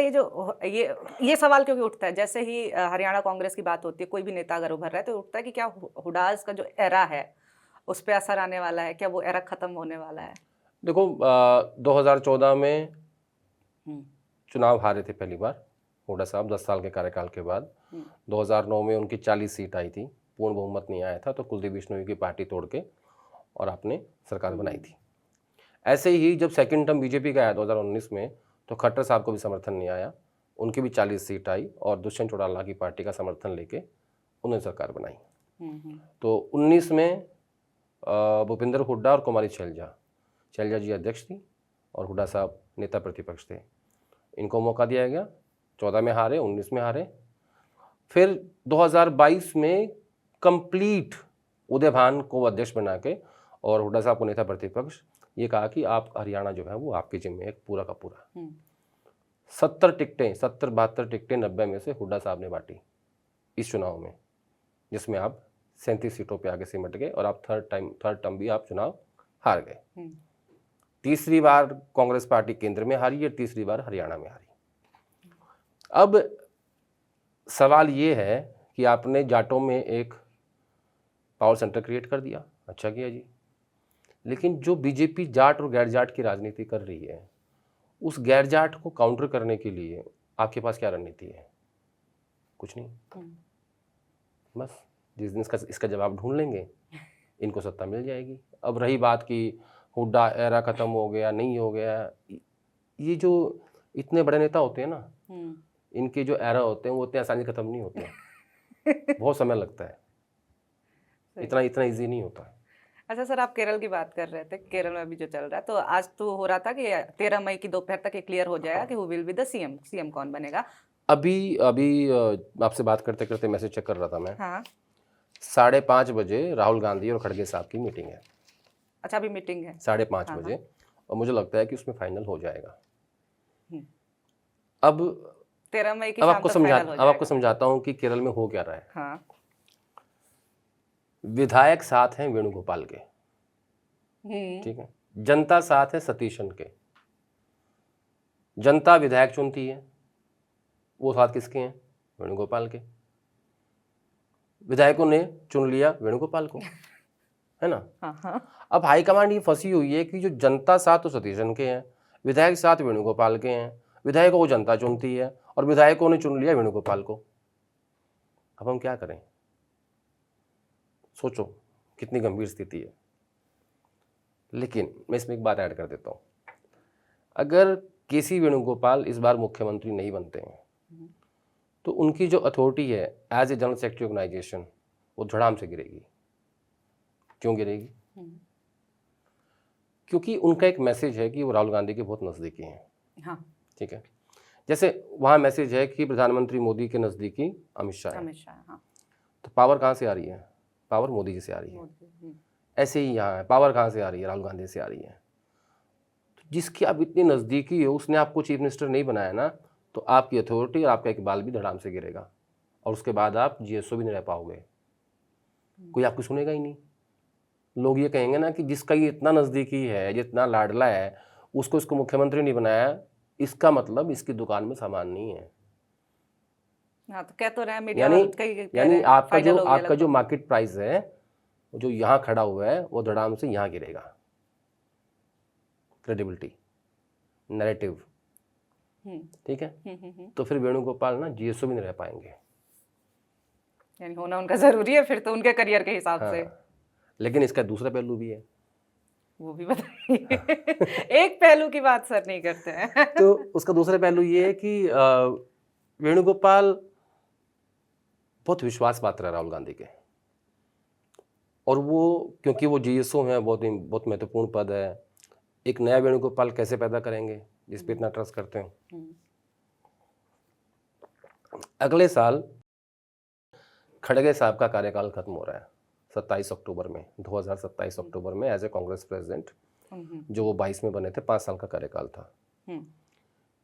ये सवाल क्योंकि उठता है, जैसे ही हरियाणा कांग्रेस की बात होती है, कोई भी नेता अगर उभर रहा है तो उठता है कि क्या हुड्डास का जो एरा है उस पर असर आने वाला है, क्या वो एरा खत्म होने वाला है? देखो 2014 में चुनाव हारे थे पहली बार हुड्डा साहब 10 साल के कार्यकाल के बाद। 2009 में उनकी 40 सीट आई थी, पूर्ण बहुमत नहीं आया था, तो कुलदीप बिश्नोई की पार्टी तोड़ के और आपने सरकार बनाई थी। ऐसे ही जब सेकंड टर्म बीजेपी का आया 2019 में, तो खट्टर साहब को भी समर्थन नहीं आया, उनकी भी 40 सीट आई और दुष्यंत चौटाला की पार्टी का समर्थन लेके उन्होंने सरकार बनाई। तो 19 में भूपेंद्र हुड्डा और कुमारी शैलजा जी अध्यक्ष थी और हुड्डा साहब नेता प्रतिपक्ष थे। इनको मौका दिया गया, 14 में हारे, 19 में हारे। फिर 2022 में कंप्लीट उदय भान को अध्यक्ष बना के और हुड्डा साहब को नेता प्रतिपक्ष, ये कहा कि आप हरियाणा जो है वो आपके जिम्मे है पूरा का पूरा। 70 टिकटें, 72 टिकटें 90 में से हुड्डा साहब ने बांटी इस चुनाव में, जिसमें आप 37 सीटों पे आगे सिमट गए और आप थर्ड टर्म भी आप चुनाव हार गए। तीसरी बार कांग्रेस पार्टी केंद्र में हारी है, तीसरी बार हरियाणा में हारी। अब सवाल ये है कि आपने जाटों में एक पावर सेंटर क्रिएट कर दिया, अच्छा किया जी, लेकिन जो बीजेपी जाट और गैर जाट की राजनीति कर रही है, उस गैर जाट को काउंटर करने के लिए आपके पास क्या रणनीति है? कुछ नहीं। बस जिस दिन इसका जवाब ढूंढ लेंगे, इनको सत्ता मिल जाएगी। अब रही बात कि हुड्डा एरा खत्म हो गया, नहीं हो गया, ये जो इतने बड़े नेता होते हैं ना, इनके जो एरा होते हैं वो इतने आसानी खत्म नहीं होते हैं। बहुत समय लगता है, इतना इजी नहीं होता है। अच्छा सर, आप केरल की बात कर रहे थे, केरल में अभी जो चल रहा है, तो आज तो हो रहा था कि 13 मई की दोपहर तक ये क्लियर हो जाएगा कि who will be the CM, CM कौन बनेगा। अभी अभी आपसे बात करते करते मैसेज चेक कर रहा था मैं। हाँ, 5:30 बजे राहुल गांधी और खड़गे साहब की मीटिंग है। अच्छा अभी मीटिंग है। 5:30 हाँ, बजे और मुझे लगता है कि उसमें फाइनल हो जाएगा। हम्म। अब 13 मई की अब शाम आपको तक फाइनल हो अब आपको जाएगा। समझाता हूँ कि केरल में हो क्या रहा है। हाँ। विधायक साथ हैं वेणुगोपाल के, हम्म। ठीक है। जनता साथ है सतीशन के। जनता विधायक चुनती है, वो साथ किसके हैं? वेणुगोपाल के। विधायकों ने चुन लिया वेणुगोपाल को, है ना। हाँ हाँ। अब हाईकमांड ये फंसी हुई है कि जो जनता साथ तो सतीशन के हैं, विधायक साथ वेणुगोपाल के हैं, विधायकों को जनता चुनती है और विधायकों ने चुन लिया वेणुगोपाल को। अब हम क्या करें? सोचो कितनी गंभीर स्थिति है। लेकिन मैं इसमें एक बात ऐड कर देता हूँ, अगर केसी वेणुगोपाल इस बार मुख्यमंत्री नहीं बनते हैं तो उनकी जो अथॉरिटी है as a general secretary organisation वो धड़ाम से गिरेगी। क्यों गिरेगी? क्योंकि उनका एक मैसेज है कि वो राहुल गांधी के बहुत नज़दीकी हैं। हाँ, ठीक है, जैसे वहाँ मैसेज है कि प्रधानमंत्री मोदी के नज़दीकी अमित शाह है। अमित शाह। हाँ, तो पावर कहाँ से आ रही है? पावर मोदी जी से आ रही है। ऐसे ही यहाँ है, पावर कहाँ से आ रही है? राहुल गांधी से आ रही है। तो जिसकी आप इतनी नज़दीकी हो उसने आपको चीफ मिनिस्टर नहीं बनाया ना, तो आपकी अथॉरिटी और आपका इकबाल भी धड़ाम से गिरेगा और उसके बाद आप जीएसओ भी नहीं रह पाओगे। कोई आपकी सुनेगा ही नहीं। लोग ये कहेंगे ना कि जिसका ये इतना नज़दीकी है, जितना लाडला है, उसको इसको मुख्यमंत्री नहीं बनाया, इसका मतलब इसकी दुकान में सामान नहीं है। हाँ, तो कह तो रहे हैं मीडिया वाले, कई कह रहे यानी हैं आपका फाइनल जो हो गया आपका जो लगभग। मार्केट प्राइस है वो जो यहाँ खड़ा हुआ है वो धड़ाम से यहाँ गिरेगा। क्रेडिबिलिटी, नैरेटिव, ठीक है। तो फिर वेणुगोपाल ना जीएसओ भी नहीं रह पाएंगे। यानी होना उनका जरूरी है फिर तो उनके करियर के हिसाब से। हाँ, लेकिन इसका दूसरा पहलू भी है। वो भी बताइए। एक पहलू की बात सर नहीं करते हैं। तो उसका दूसरा पहलू ये है कि वेणुगोपाल बहुत विश्वास पात्र है राहुल गांधी के, और वो क्योंकि वो जीएसओ हैं, बहुत महत्वपूर्ण पद है। एक नया वेणुगोपाल कैसे पैदा करेंगे जिस पे इतना ट्रस्ट करते हैं? अगले साल खड़गे साहब का कार्यकाल खत्म हो रहा है 27 अक्टूबर में, 2027 अक्टूबर में एज ए कांग्रेस प्रेसिडेंट, जो वो 22 में बने थे। 5 साल का कार्यकाल था।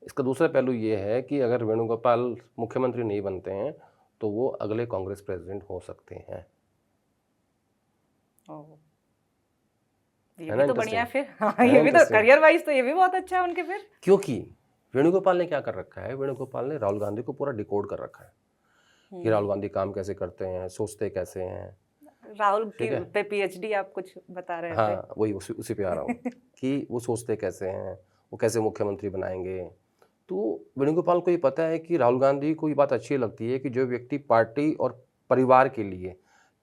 इसका दूसरा पहलू ये है कि अगर वेणुगोपाल मुख्यमंत्री नहीं बनते हैं तो वो अगले कांग्रेस प्रेसिडेंट हो सकते हैं। ये भी तो बढ़िया है फिर। हाँ, ये भी तो करियर वाइज तो ये भी बहुत अच्छा है उनके फिर। क्योंकि वेणुगोपाल ने क्या कर रखा है? वेणुगोपाल ने राहुल गांधी को पूरा डिकोड कर रखा है कि राहुल गांधी काम कैसे करते हैं, सोचते कैसे हैं। राहुल की पे पीएचडी आप कुछ बता रहे थे। हाँ, वही उसी पे आ रहा हूँ कि वो सोचते कैसे हैं, वो कैसे मुख्यमंत्री बनाएंगे। तो वेणुगोपाल को ये पता है कि राहुल गांधी को ये बात अच्छी लगती है कि जो व्यक्ति पार्टी और परिवार के लिए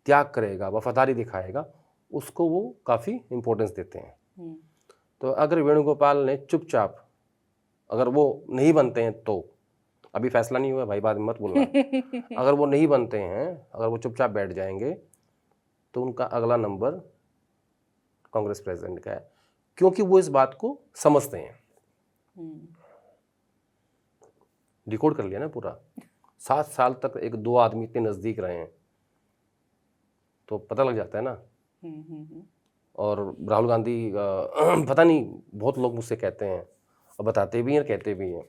त्याग करेगा, वफादारी दिखाएगा, उसको वो काफ़ी इम्पोर्टेंस देते हैं। तो अगर वेणुगोपाल ने चुपचाप, अगर वो नहीं बनते हैं तो, अभी फैसला नहीं हुआ भाई, बाद में मत बोलना। अगर वो नहीं बनते हैं, अगर वो चुपचाप बैठ जाएंगे तो उनका अगला नंबर कांग्रेस प्रेसिडेंट का है, क्योंकि वो इस बात को समझते हैं। डिकोड कर लिया ना पूरा। 7 साल तक एक दो आदमी इतने नज़दीक रहे हैं तो पता लग जाता है ना। और राहुल गांधी पता नहीं, बहुत लोग मुझसे कहते हैं और बताते भी हैं और कहते भी हैं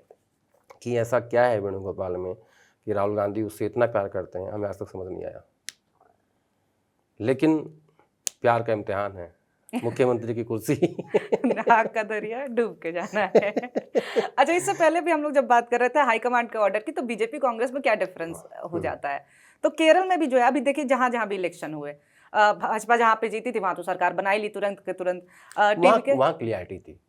कि ऐसा क्या है वेणुगोपाल में कि राहुल गांधी उससे इतना प्यार करते हैं, हमें आज तक समझ नहीं आया। लेकिन प्यार का इम्तिहान है, मुख्यमंत्री की कुर्सी। नाक का दरिया डूब के जाना है। अच्छा, इससे पहले भी हम लोग जब बात कर रहे थे हाईकमांड के ऑर्डर की, तो बीजेपी कांग्रेस में क्या डिफरेंस हो जाता है? तो केरल में भी जो है, अभी देखिए जहां जहां भी इलेक्शन हुए, भाजपा जहां पे जीती थी वहां तो सरकार बनाई ली तुरंत के तुरंत। वहाँ क्लियरिटी थी।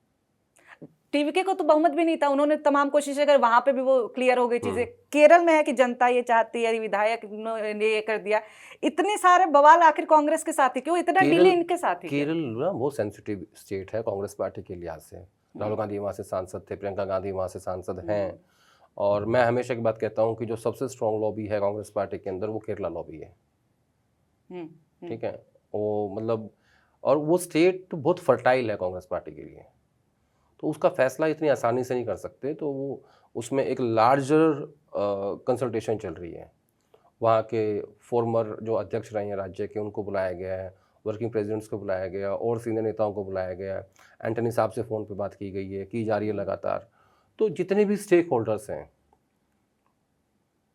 टीवीके को तो बहुमत भी नहीं था, उन्होंने तमाम कोशिशें कर, वहां पे भी वो क्लियर हो गई चीजें। केरल में है कि जनता ये चाहती है, विधायक ने ये कर दिया, इतने सारे बवाल आखिर कांग्रेस के साथ ही क्यों, इतना डिले इनके साथ ही? केरल ना बहुत सेंसिटिव स्टेट है कांग्रेस पार्टी के लिहाज से। राहुल गांधी वहाँ से सांसद थे, प्रियंका गांधी वहाँ से सांसद हैं, और मैं हमेशा की बात कहता हूँ कि जो सबसे स्ट्रॉन्ग लॉबी है कांग्रेस पार्टी के अंदर वो केरला लॉबी है। ठीक है, वो मतलब और वो स्टेट बहुत फर्टाइल है कांग्रेस पार्टी के लिए, तो उसका फैसला इतनी आसानी से नहीं कर सकते। तो वो उसमें एक लार्जर कंसल्टेशन चल रही है। वहाँ के फॉर्मर जो अध्यक्ष रहे हैं राज्य के, उनको बुलाया गया है, वर्किंग प्रेसिडेंट्स को बुलाया गया और सीनियर नेताओं को बुलाया गया है। एंटनी साहब से फ़ोन पे बात की गई है, की जा रही है लगातार। तो जितने भी स्टेक होल्डर्स हैं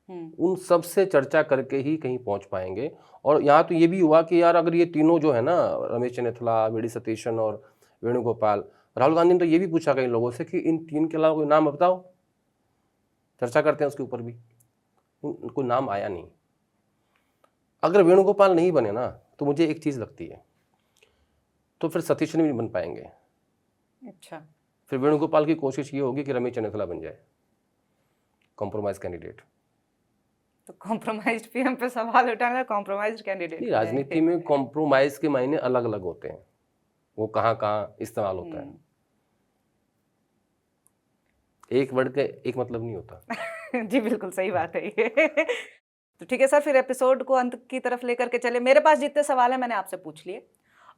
उन सब से चर्चा करके ही कहीं पहुंच पाएंगे। और यहाँ तो ये भी हुआ कि यार अगर ये तीनों जो है ना, रमेश चन्नीथला, वी डी सतीशन और वेणुगोपाल, राहुल गांधी ने तो ये भी पूछा कई लोगों से कि इन तीन के अलावा कोई नाम बताओ, चर्चा करते हैं उसके ऊपर भी, कोई नाम आया नहीं। अगर वेणुगोपाल नहीं बने ना तो मुझे एक चीज़ लगती है, तो फिर सतीशन भी नहीं बन पाएंगे। अच्छा, फिर वेणुगोपाल की कोशिश ये होगी कि रमेश चन्नीथला बन जाए कॉम्प्रोमाइज कैंडिडेट। तो कॉम्प्रोमाइज्ड पीएम पे सवाल उठाना, कॉम्प्रोमाइज्ड कैंडिडेट नहीं, राजनीति में कॉम्प्रोमाइज के मायने अलग अलग होते हैं, वो कहाँ कहाँ इस्तेमाल होता है। एक वर्ड का एक मतलब नहीं होता। जी बिल्कुल सही बात है ये। तो ठीक है सर, फिर एपिसोड को अंत की तरफ लेकर के चले। मेरे पास जितने सवाल हैं मैंने आपसे पूछ लिए,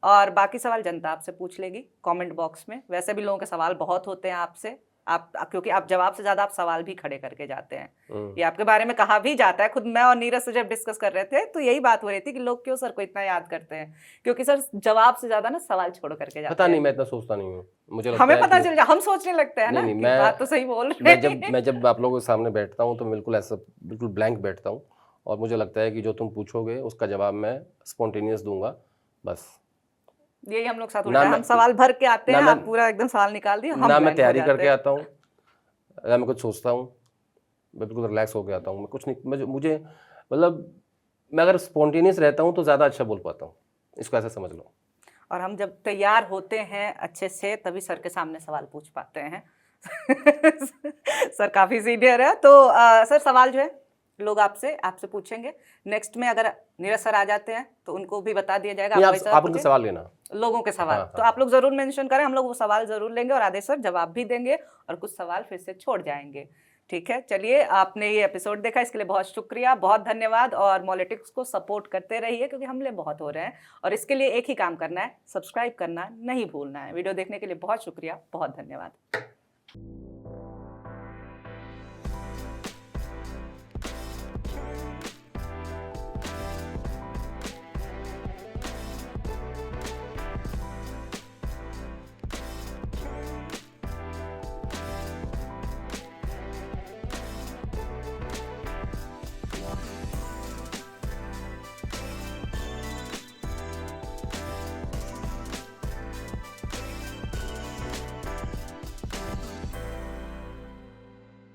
और बाकी सवाल जनता आपसे पूछ लेगी कमेंट बॉक्स में। वैसे भी लोगों के सवाल बहुत होते हैं आपसे, क्योंकि आप जवाब से ज्यादा आप सवाल भी खड़े करके जाते हैं। ये आपके बारे में कहा भी जाता है। खुद मैं और नीरज से जब डिस्कस कर रहे थे तो यही बात हो रही थी कि लोग क्यों सर को इतना याद करते हैं, क्योंकि सर जवाब से ज्यादा ना सवाल छोड़ करके जाते पता हैं। नहीं, मैं इतना सोचता नहीं हूँ, मुझे लगता हमें है पता कि चल जाए, हम सोचने लगते हैं ना नहीं, कि मैं बात तो सही बोल रहे हैं। मैं जब आप लोगों के सामने बैठता हूँ तो मैं बिल्कुल ऐसा बिल्कुल ब्लैंक बैठता हूँ, और मुझे लगता है कि जो तुम पूछोगे उसका जवाब मैं स्पॉन्टेनियस दूंगा, बस। यही हम लोग साथ ना उल्टा है, मैं हम सवाल भर के आते हैं, ना आप मैं पूरा एकदम सवाल निकाल दिए, हम ना मैं blank हो तैयारी जाते करके हैं। आता हूँ, ना मैं कुछ सोचता हूँ, मैं बिल्कुल रिलैक्स होके आता हूँ। मैं कुछ नहीं, मुझे मतलब मैं अगर स्पॉन्टेनियस रहता हूँ तो ज़्यादा अच्छा बोल पाता हूँ, इसको ऐसा समझ लो। और हम जब तैयार होते हैं अच्छे से तभी सर के सामने सवाल पूछ पाते हैं। सर काफी सीनियर है, तो सर सवाल जो है लोग आपसे पूछेंगे। नेक्स्ट में अगर नीरज सर आ जाते हैं तो उनको भी बता दिया जाएगा। नहीं, आप वही सवाल आप उनके पूछें। सवाल लेना, लोगों के सवाल हाँ, तो आप लोग जरूर मेंशन करें, हम लोग वो सवाल जरूर लेंगे और आदेश सर जवाब भी देंगे और कुछ सवाल फिर से छोड़ जाएंगे। ठीक है, चलिए, आपने ये एपिसोड देखा इसके लिए बहुत शुक्रिया, बहुत धन्यवाद। और मॉलिटिक्स को सपोर्ट करते रहिए क्योंकि हमले बहुत हो रहे हैं, और इसके लिए एक ही काम करना है, सब्सक्राइब करना नहीं भूलना है। वीडियो देखने के लिए बहुत शुक्रिया, बहुत धन्यवाद।